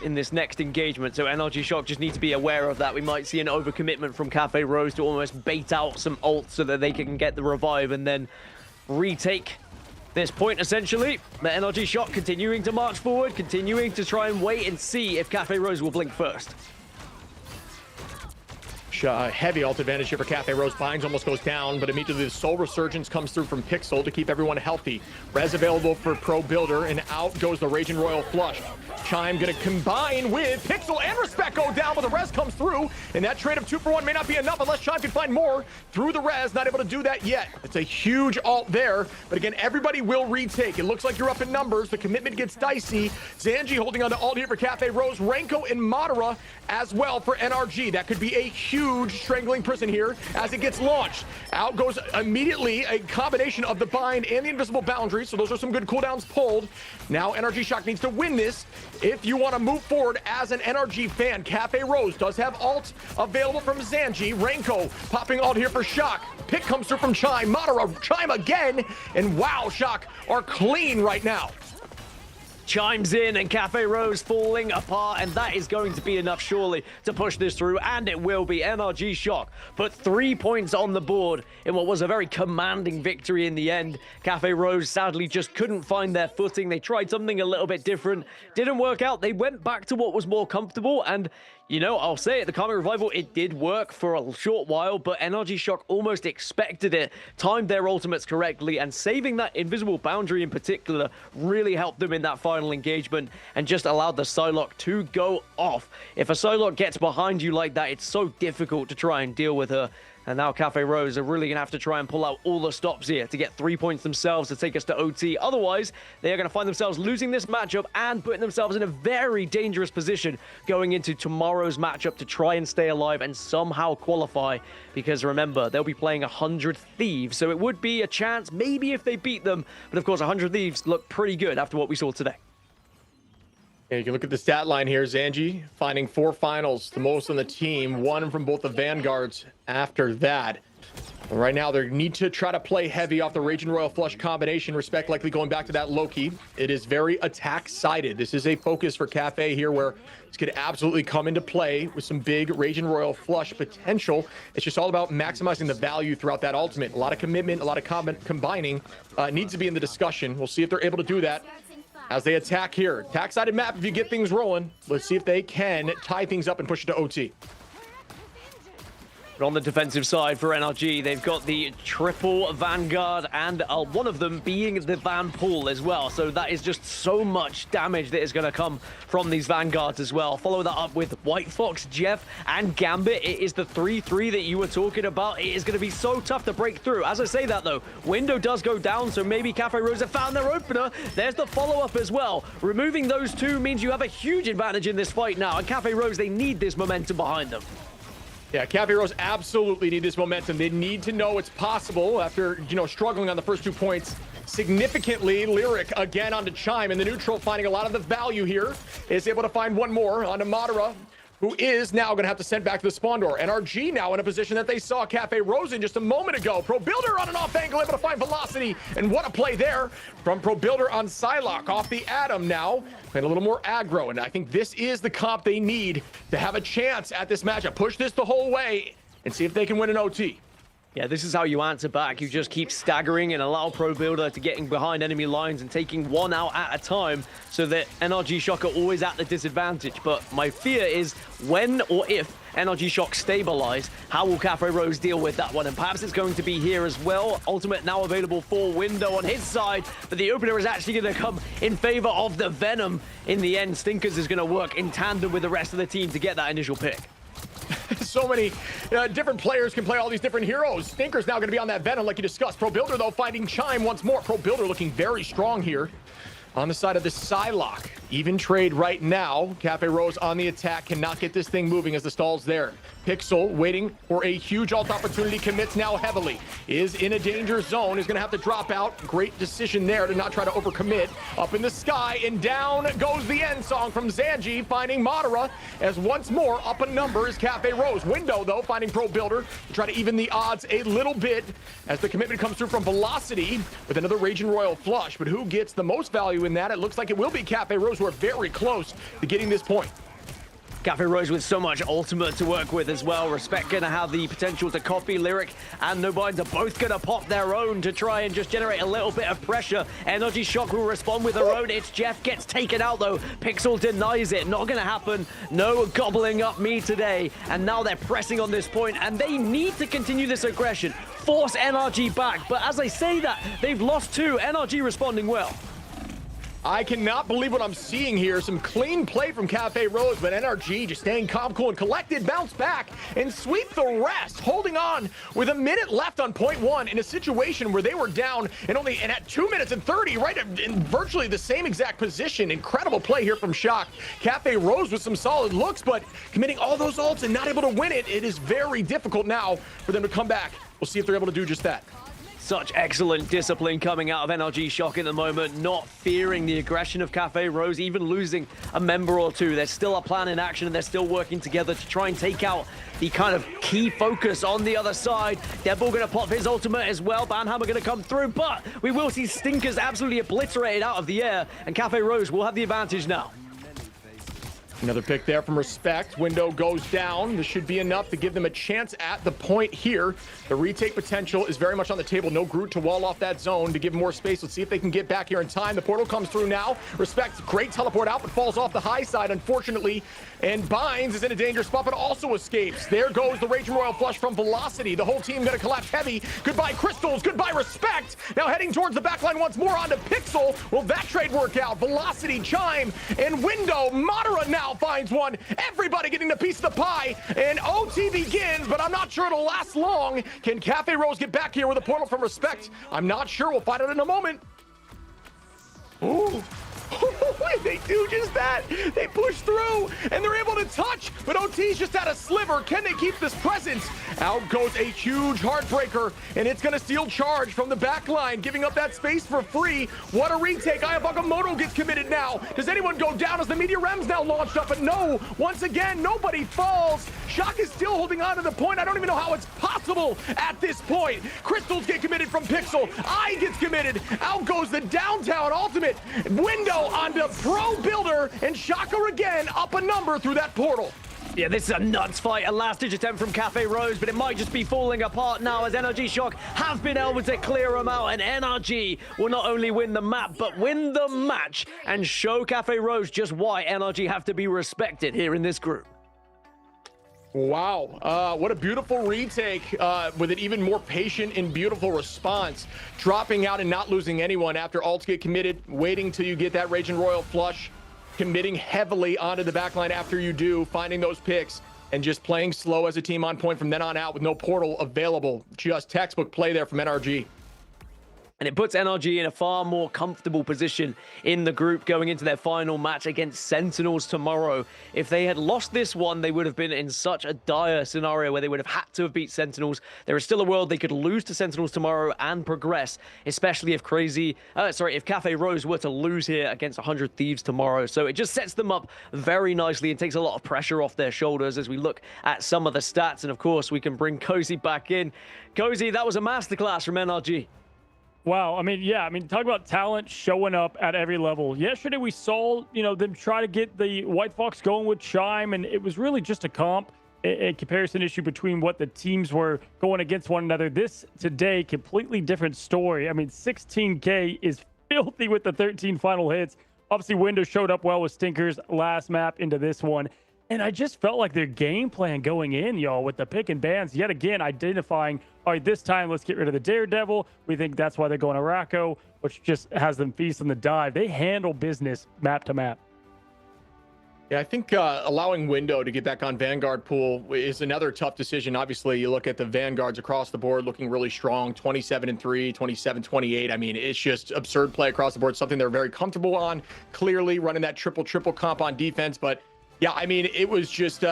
in this next engagement, so NRG Shock just need to be aware of that. We might see an overcommitment from Cafe Rose to almost bait out some ults so that they can get the revive and then retake this point, essentially. The NRG Shock continuing to march forward, continuing to try and wait and see if Cafe Rose will blink first. Heavy ult advantage here for Cafe Rose. Binds almost goes down, but immediately the Soul Resurgence comes through from Pixel to keep everyone healthy. Res available for Pro Builder, and out goes the Raging Royal Flush. Chime gonna combine with Pixel and Respect go down, but the res comes through, and that trade of 2 for 1 may not be enough unless Chime can find more through the res. Not able to do that yet. It's a huge ult there, but again, everybody will retake. It looks like you're up in numbers. The commitment gets dicey. Zanji holding on to ult here for Cafe Rose. Renko and Madara as well for NRG. That could be a huge strangling prison here as it gets launched. Out goes immediately a combination of the bind and the invisible boundary, so those are some good cooldowns pulled. Now NRG Shock needs to win this if you want to move forward as an NRG fan. Cafe Rose does have ult available from Zanji. Renko popping ult here for Shock. Pick comes through from Chime. Madara, Chime again, and wow, Shock are clean right now. Chimes in and Cafe Rose falling apart, and that is going to be enough surely to push this through, and it will be. NRG Shock put 3 points on the board in what was a very commanding victory in the end. Cafe Rose sadly just couldn't find their footing. They tried something a little bit different, didn't work out. They went back to what was more comfortable, and you know, I'll say it, the Karmic Revival, it did work for a short while, but NRG Shock almost expected it, timed their ultimates correctly, and saving that invisible boundary in particular really helped them in that final engagement and just allowed the Psylocke to go off. If a Psylocke gets behind you like that, it's so difficult to try and deal with her. And now Cafe Rose are really going to have to try and pull out all the stops here to get 3 points themselves to take us to OT. Otherwise, they are going to find themselves losing this matchup and putting themselves in a very dangerous position going into tomorrow's matchup to try and stay alive and somehow qualify. Because remember, they'll be playing 100 Thieves, so it would be a chance maybe if they beat them. But of course, 100 Thieves look pretty good after what we saw today. Yeah, you can look at the stat line here. Zanji finding 4 finals, the most on the team, 1 from both the Vanguards after that. And right now, they need to try to play heavy off the Raging Royal Flush combination. Respect likely going back to that Loki. It is very attack-sided. This is a focus for Cafe here where this could absolutely come into play with some big Raging Royal Flush potential. It's just all about maximizing the value throughout that ultimate. A lot of commitment, a lot of combining needs to be in the discussion. We'll see if they're able to do that as they attack here. Attack-sided map if you get things rolling. Let's see if they can tie things up and push it to OT. But on the defensive side for NRG, they've got the triple Vanguard and one of them being the Van Pool as well. So that is just so much damage that is going to come from these Vanguards as well. Follow that up with White Fox, Jeff, and Gambit. It is the 3-3 that you were talking about. It is going to be so tough to break through. As I say that, though, window does go down, so maybe Cafe Rose have found their opener. There's the follow-up as well. Removing those two means you have a huge advantage in this fight now, and Cafe Rose, they need this momentum behind them. Yeah, Cafe Rose absolutely need this momentum. They need to know it's possible after, struggling on the first 2 points significantly. Lyric again onto Chime, and the neutral finding a lot of the value here. Is able to find one more onto Madara, who is now going to have to send back to the spawn door. NRG now in a position that they saw Cafe Rose in just a moment ago. Pro Builder on an off angle, able to find velocity, and what a play there from Pro Builder on Psylocke off the Atom now. Playing a little more aggro, and I think this is the comp they need to have a chance at this matchup. Push this the whole way and see if they can win an OT. Yeah, this is how you answer back. You just keep staggering and allow Pro Builder to getting behind enemy lines and taking one out at a time so that NRG Shock are always at the disadvantage. But my fear is when or if NRG Shock stabilize, how will Cafe Rose deal with that one? And perhaps it's going to be here as well. Ultimate now available for Window on his side, but the opener is actually going to come in favor of the Venom. In the end, Stinkers is going to work in tandem with the rest of the team to get that initial pick. So many different players can play all these different heroes. Stinker's now going to be on that Venom like you discussed. Pro Builder, though, finding Chime once more. Pro Builder looking very strong here on the side of the Psylocke. Even trade right now. Cafe Rose on the attack, cannot get this thing moving as the stall's there. Pixel waiting for a huge ult opportunity, commits now heavily. Is in a danger zone, is gonna have to drop out. Great decision there to not try to overcommit. Up in the sky and down goes the end song from Zanji, finding Madara as once more up a number is Cafe Rose. Window though, finding Pro Builder to try to even the odds a little bit as the commitment comes through from Velocity with another Raging Royal flush. But who gets the most value in that? It looks like it will be Cafe Rose, who are very close to getting this point. Cafe Rose with so much ultimate to work with as well. Respect gonna have the potential to copy Lyric, and Nobines are both gonna pop their own to try and just generate a little bit of pressure. NRG Shock will respond with their own. It's Jeff gets taken out though. Pixel denies it. Not gonna happen. No gobbling up me today. And now they're pressing on this point, and they need to continue this aggression. Force NRG back. But as I say that, they've lost two. NRG responding well. I cannot believe what I'm seeing here. Some clean play from Cafe Rose, but NRG just staying calm, cool, and collected, bounce back, and sweep the rest, holding on with a minute left on point one in a situation where they were down and at 2 minutes and 30, right in virtually the same exact position. Incredible play here from Shock. Cafe Rose with some solid looks, but committing all those ults and not able to win it, it is very difficult now for them to come back. We'll see if they're able to do just that. Such excellent discipline coming out of NRG Shock at the moment, not fearing the aggression of Cafe Rose, even losing a member or two. There's still a plan in action, and they're still working together to try and take out the kind of key focus on the other side. Deadpool going to pop his ultimate as well. Banhammer going to come through, but we will see Stinkers absolutely obliterated out of the air, and Cafe Rose will have the advantage now. Another pick there from Respect. Window goes down. This should be enough to give them a chance at the point here. The retake potential is very much on the table. No Groot to wall off that zone to give more space. Let's see if they can get back here in time. The portal comes through now. Respect, great teleport out, but falls off the high side, unfortunately. And Binds is in a dangerous spot, but also escapes. There goes the Raging Royal flush from Velocity. The whole team gonna collapse heavy. Goodbye, Crystals. Goodbye, Respect. Now heading towards the backline once more onto Pixel. Will that trade work out? Velocity, Chime, and Window. Madara now finds one. Everybody getting a piece of the pie, and OT begins, but I'm not sure it'll last long. Can Cafe Rose get back here with a portal from Respect? I'm not sure. We'll find out in a moment. Ooh. They do just that. They push through and they're able to touch, but OT's just at a sliver. Can they keep this presence? Out goes a huge heartbreaker, and it's going to steal charge from the back line, giving up that space for free. What a retake. Ayabagamoto gets committed now. Does anyone go down as the Meteor Rem's now launched up? But no, once again, nobody falls. Shock is still holding on to the point. I don't even know how it's possible at this point. Crystals get committed from Pixel. I gets committed. Out goes the downtown ultimate. Window onto Pro Builder, and Shocker again up a number through that portal. Yeah, this is a nuts fight. A last-ditch attempt from Cafe Rose, but it might just be falling apart now as NRG Shock have been able to clear them out, and NRG will not only win the map, but win the match and show Cafe Rose just why NRG have to be respected here in this group. Wow, what a beautiful retake with an even more patient and beautiful response. Dropping out and not losing anyone after ults get committed, waiting till you get that Raging Royal flush, committing heavily onto the backline after you do, finding those picks, and just playing slow as a team on point from then on out with no portal available. Just textbook play there from NRG. And it puts NRG in a far more comfortable position in the group going into their final match against Sentinels tomorrow. If they had lost this one, they would have been in such a dire scenario where they would have had to have beat Sentinels. There is still a world they could lose to Sentinels tomorrow and progress, especially if if Cafe Rose were to lose here against 100 Thieves tomorrow. So it just sets them up very nicely and takes a lot of pressure off their shoulders as we look at some of the stats. And of course, we can bring Cozy back in. Cozy, that was a masterclass from NRG. Wow, talk about talent showing up at every level. Yesterday we saw, them try to get the White Fox going with Chime, and it was really just a comparison issue between what the teams were going against one another. This today, completely different story. 16K is filthy with the 13 final hits. Obviously, Windows showed up well with Stinkers last map into this one. And I just felt like their game plan going in, y'all, with the pick and bans, yet again, identifying, all right, this time, let's get rid of the Daredevil. We think that's why they're going to Racco, which just has them feast on the dive. They handle business map to map. Yeah, I think allowing Window to get back on Vanguard pool is another tough decision. Obviously, you look at the Vanguards across the board looking really strong, 27-3, 27-28. It's just absurd play across the board, something they're very comfortable on, clearly running that triple comp on defense, but Yeah, I mean, it was just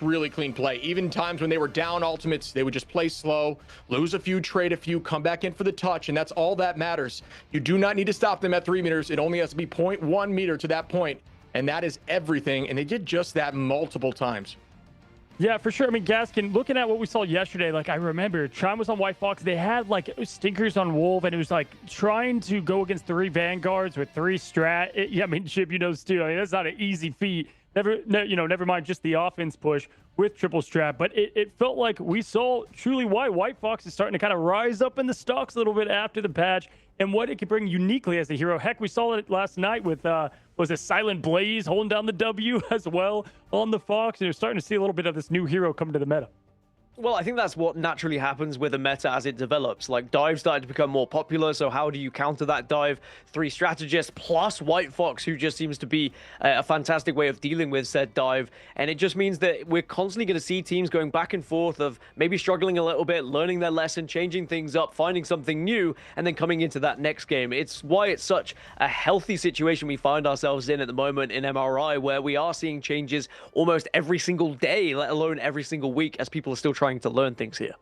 really clean play. Even times when they were down ultimates, they would just play slow, lose a few, trade a few, come back in for the touch, and that's all that matters. You do not need to stop them at 3 meters. It only has to be 0.1 meter to that point, and that is everything. And they did just that multiple times. Yeah, for sure. I mean, Gaskin, looking at what we saw yesterday, like I remember Chime was on White Fox. They had like stinkers on Wolf, and it was like trying to go against 3 Vanguards with 3 Strat. Yeah, I mean, Chip, you know, Stu, I mean, that's not an easy feat. Never mind just the offense push with triple Strat. But it felt like we saw truly why White Fox is starting to kind of rise up in the stocks a little bit after the patch and what it could bring uniquely as a hero. Heck, we saw it last night with was it Silent Blaze holding down the W as well on the Fox. And you're starting to see a little bit of this new hero come to the meta. Well, I think that's what naturally happens with a meta as it develops. Like, dive started to become more popular, so how do you counter that dive? 3 strategists plus White Fox, who just seems to be a fantastic way of dealing with said dive. And it just means that we're constantly going to see teams going back and forth of maybe struggling a little bit, learning their lesson, changing things up, finding something new, and then coming into that next game. It's why it's such a healthy situation we find ourselves in at the moment in MRI, where we are seeing changes almost every single day, let alone every single week, as people are still trying to learn things here.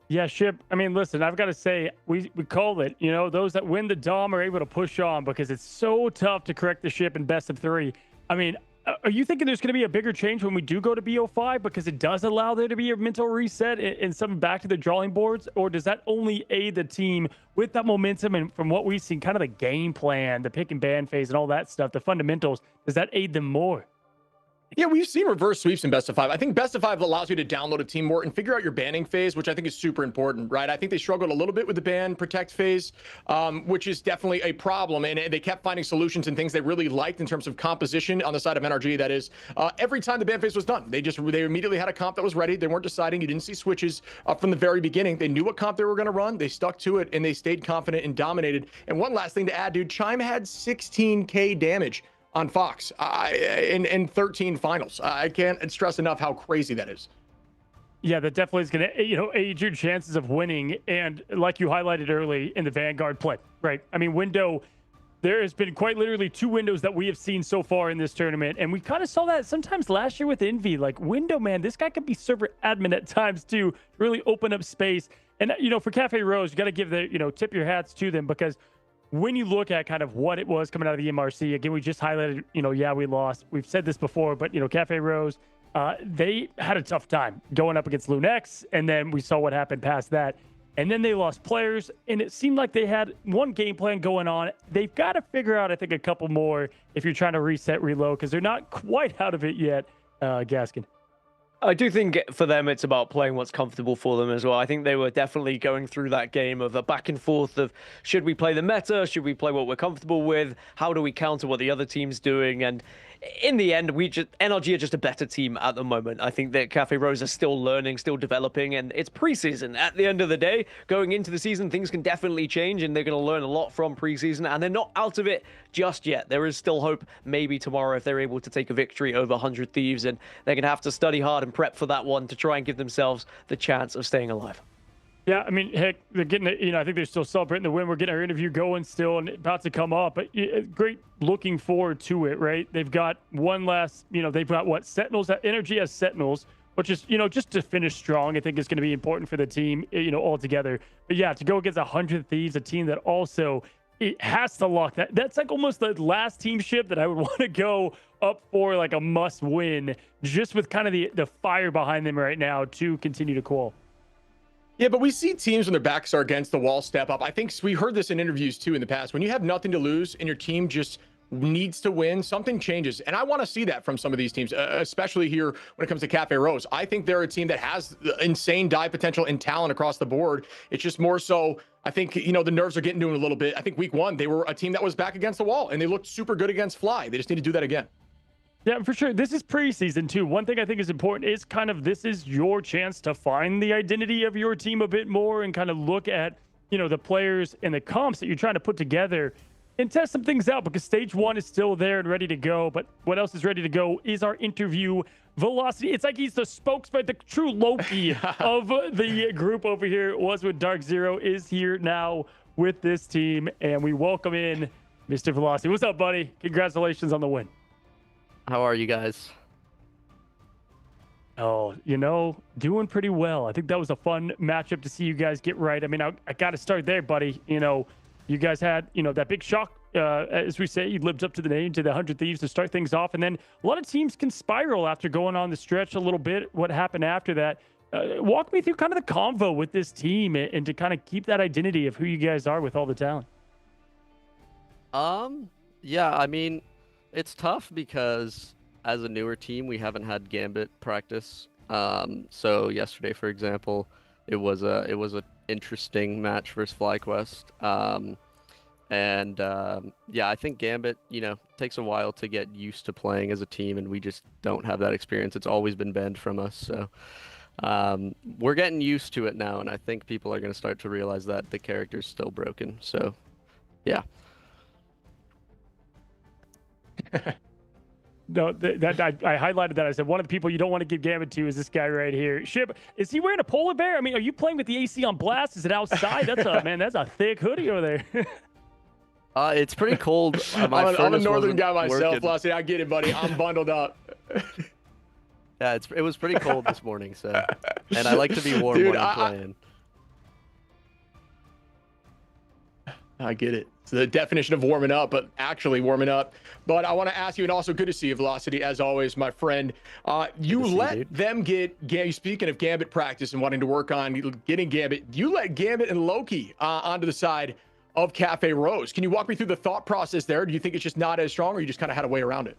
Yeah, Ship. I mean, listen, I've got to say, we call it, you know, those that win the Dom are able to push on because it's so tough to correct the ship in best of 3. I mean, are you thinking there's going to be a bigger change when we do go to BO5 because it does allow there to be a mental reset and something back to the drawing boards? Or does that only aid the team with that momentum and from what we've seen, kind of the game plan, the pick and ban phase and all that stuff, the fundamentals, does that aid them more? Yeah, we've seen reverse sweeps in best of 5. I think best of 5 allows you to download a team more and figure out your banning phase, which I think is super important, right? I think they struggled a little bit with the ban protect phase, which is definitely a problem. And they kept finding solutions and things they really liked in terms of composition on the side of NRG. That is, every time the ban phase was done, they immediately had a comp that was ready. They weren't deciding. You didn't see switches from the very beginning. They knew what comp they were going to run. They stuck to it and they stayed confident and dominated. And one last thing to add, dude, Chime had 16K damage on Fox in 13 finals. I can't stress enough how crazy that is. Yeah, that definitely is going to, you know, aid your chances of winning. And like you highlighted early in the Vanguard play, right? I mean, window, there has been quite literally 2 windows that we have seen so far in this tournament. And we kind of saw that sometimes last year with Envy. Like, window, man, this guy could be server admin at times too, really open up space. And, you know, for Cafe Rose, you got to give the, you know, tip your hats to them because when you look at kind of what it was coming out of the MRC, again, we just highlighted, you know, yeah, we lost. We've said this before, but, you know, Cafe Rose, they had a tough time going up against Lunex, and then we saw what happened past that. And then they lost players, and it seemed like they had one game plan going on. They've got to figure out, I think, a couple more if you're trying to reset, reload, because they're not quite out of it yet, Gaskin. I do think for them, it's about playing what's comfortable for them as well. I think they were definitely going through that game of a back and forth of, should we play the meta? Should we play what we're comfortable with? How do we counter what the other team's doing? And in the end, NRG are just a better team at the moment. I think that Cafe Rose are still learning, still developing, and it's preseason. At the end of the day, going into the season, things can definitely change, and they're going to learn a lot from preseason, and they're not out of it just yet. There is still hope, maybe tomorrow, if they're able to take a victory over 100 Thieves, and they're going to have to study hard and prep for that one to try and give themselves the chance of staying alive. Yeah, I mean, heck, they're getting it. You know, I think they're still celebrating the win. We're getting our interview going still and about to come up. But great looking forward to it, right? They've got one last, you know, they've got what? Sentinels. NRG has Sentinels, which is, you know, just to finish strong, I think is going to be important for the team, you know, altogether. But yeah, to go against 100 Thieves, a team that also it has to lock that. That's like almost the last team ship that I would want to go up for like a must win, just with kind of the fire behind them right now to continue to qual. Yeah, but we see teams when their backs are against the wall step up. I think we heard this in interviews too in the past. When you have nothing to lose and your team just needs to win, something changes. And I want to see that from some of these teams, especially here when it comes to Cafe Rose. I think they're a team that has insane dive potential and talent across the board. It's just more so, I think, you know, the nerves are getting to them a little bit. I think week 1, they were a team that was back against the wall and they looked super good against Fly. They just need to do that again. Yeah, for sure. This is preseason too. One thing I think is important is kind of this is your chance to find the identity of your team a bit more and kind of look at, you know, the players and the comps that you're trying to put together and test some things out because stage 1 is still there and ready to go. But what else is ready to go is our interview velocity. It's like he's the spokesman, the true Loki of the group over here. Was with Dark Zero, is here now with this team. And we welcome in Mr. Velocity. What's up, buddy? Congratulations on the win. How are you guys? Oh, doing pretty well. I think that was a fun matchup to see you guys get right. I mean, I got to start there, buddy. You guys had, that big shock, as we say, you lived up to the name, to the 100 Thieves to start things off. And then a lot of teams can spiral after going on the stretch a little bit. What happened after that? Walk me through kind of the convo with this team and to kind of keep that identity of who you guys are with all the talent. Yeah, I mean, it's tough because as a newer team, we haven't had Gambit practice. So yesterday, for example, it was a interesting match versus FlyQuest. Yeah, I think Gambit, takes a while to get used to playing as a team, and we just don't have that experience. It's always been banned from us. So we're getting used to it now, and I think people are going to start to realize that the character's still broken. So, yeah. No, I highlighted that. I said one of the people you don't want to give Gambit to is this guy right here. Ship, is he wearing a polar bear? I mean, are you playing with the AC on blast? Is it outside? That's a thick hoodie over there. It's pretty cold. I'm a northern guy myself, Lassie. I get it, buddy. I'm bundled up. Yeah, it was pretty cold this morning, so, and I like to be warm when I'm playing. I get it. It's the definition of warming up, but actually warming up. But I want to ask you, and also good to see you, Velocity, as always, my friend. You let them get, speaking of Gambit practice and wanting to work on getting Gambit, you let Gambit and Loki onto the side of Cafe Rose. Can you walk me through the thought process there? Do you think it's just not as strong, or you just kind of had a way around it?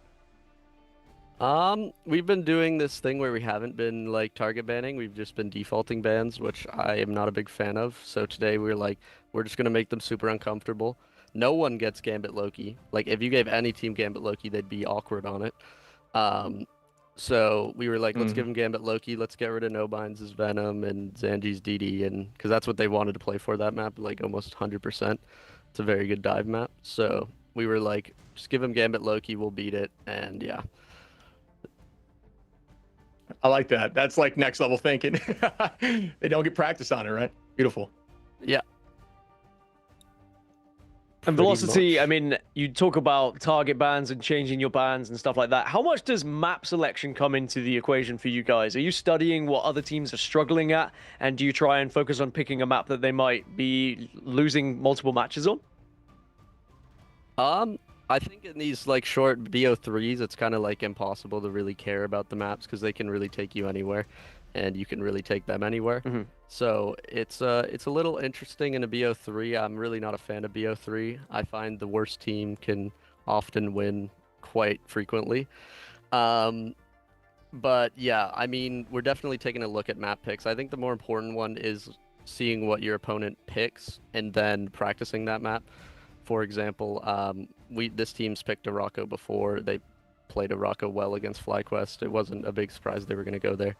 We've been doing this thing where we haven't been like target banning. We've just been defaulting bans, which I am not a big fan of. So today we're just going to make them super uncomfortable. No one gets Gambit Loki. Like, if you gave any team Gambit Loki, they'd be awkward on it. So we were like, let's give them Gambit Loki. Let's get rid of No Binds' Venom and Zanji's DD, and because that's what they wanted to play for that map, like almost 100%. It's a very good dive map. So we were like, just give them Gambit Loki, we'll beat it, and yeah. I like that. That's like next level thinking. They don't get practice on it, right? Beautiful. Yeah. And Velocity, I mean, you talk about target bans and changing your bans and stuff like that. How much does map selection come into the equation for you guys? Are you studying what other teams are struggling at? And do you try and focus on picking a map that they might be losing multiple matches on? I think in these like short BO3s, it's kind of like impossible to really care about the maps because they can really take you anywhere, and you can really take them anywhere. So it's a little interesting in a BO3. I'm really not a fan of BO3. I find the worst team can often win quite frequently. But yeah, I mean, we're definitely taking a look at map picks. I think the more important one is seeing what your opponent picks and then practicing that map. For example, this team's picked Araco before. They played Araco well against FlyQuest. It wasn't a big surprise they were going to go there.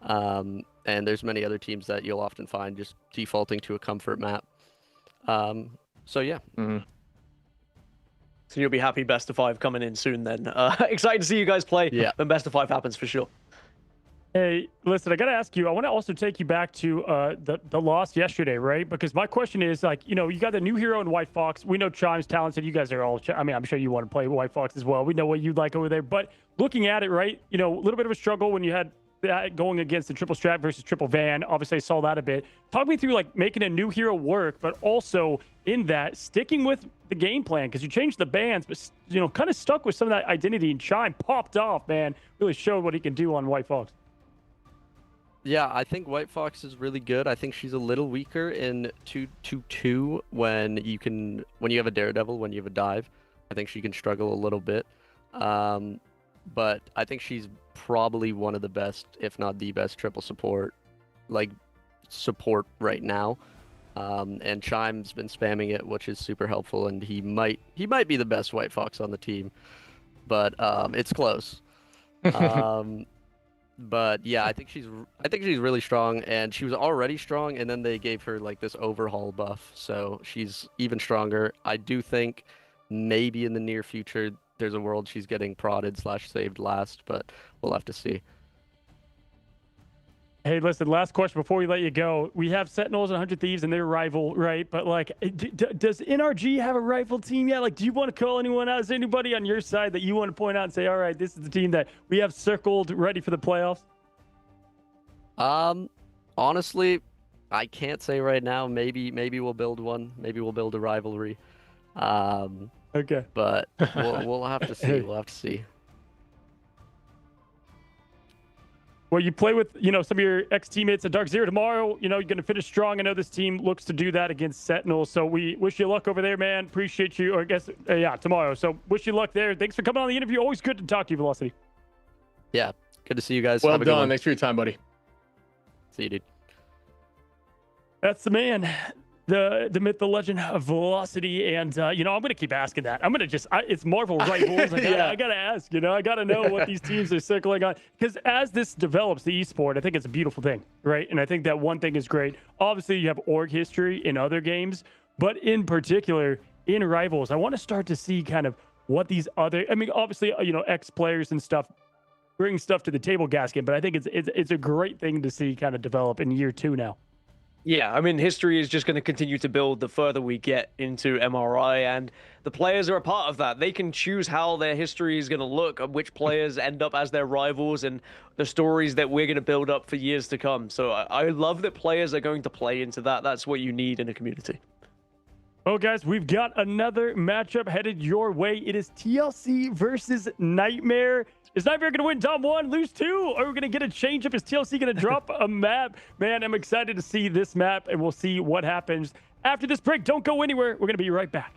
And there's many other teams that you'll often find just defaulting to a comfort map. So yeah. So you'll be happy best of 5 coming in soon then. Excited to see you guys play when best of 5 happens for sure. Hey, listen, I got to ask you, I want to also take you back to the loss yesterday, right? Because my question is, like, you got the new hero in White Fox. We know Chime's talented. You guys are all, I mean, I'm sure you want to play White Fox as well. We know what you like over there. But looking at it, right, a little bit of a struggle when you had that going against the triple strat versus triple van. Obviously, I saw that a bit. Talk me through, like, making a new hero work, but also in that, sticking with the game plan, because you changed the bans, but, kind of stuck with some of that identity, and Chime popped off, man. Really showed what he can do on White Fox. Yeah, I think White Fox is really good. I think she's a little weaker in 2-2-2 when you have a Daredevil, when you have a dive. I think she can struggle a little bit. But I think she's probably one of the best, if not the best, triple support right now. And Chime's been spamming it, which is super helpful, and he might be the best White Fox on the team. But it's close. But yeah, I think she's really strong, and she was already strong, and then they gave her like this overhaul buff, so she's even stronger. I do think maybe in the near future there's a world she's getting prodded / saved last, but we'll have to see. Hey, listen, last question before we let you go. We have Sentinels and 100 Thieves and their rival, right? But, like, does NRG have a rival team yet? Like, do you want to call anyone out? Is there anybody on your side that you want to point out and say, all right, this is the team that we have circled ready for the playoffs? Honestly, I can't say right now. Maybe we'll build one. Maybe we'll build a rivalry. Okay. But we'll have to see. We'll have to see. Well, you play with, some of your ex-teammates at Dark Zero tomorrow. You're going to finish strong. I know this team looks to do that against Sentinel. So we wish you luck over there, man. Appreciate you. Or I guess, tomorrow. So wish you luck there. Thanks for coming on the interview. Always good to talk to you, Velocity. Yeah. Good to see you guys. Well Have a good done. one. Thanks for your time, buddy. See you, dude. That's the man. The myth, the legend of Velocity. And, I'm going to keep asking that. I'm going to it's Marvel Rivals. I got to ask, I got to know what these teams are circling on. Because as this develops, the esport, I think it's a beautiful thing, right? And I think that one thing is great. Obviously, you have org history in other games. But in particular, in Rivals, I want to start to see kind of what these other, obviously, ex-players and stuff bring stuff to the table, Gaskin. But I think it's a great thing to see kind of develop in year 2 now. Yeah, history is just going to continue to build the further we get into MRI, and the players are a part of that. They can choose how their history is going to look, and which players end up as their rivals, and the stories that we're going to build up for years to come. So I love that players are going to play into that. That's what you need in a community. Well, guys, we've got another matchup headed your way. It is TLC versus Nightmare. Is Nightmare going to win Dom 1, lose 2? Or are we going to get a change up? Is TLC going to drop a map? Man, I'm excited to see this map, and we'll see what happens after this break. Don't go anywhere. We're going to be right back.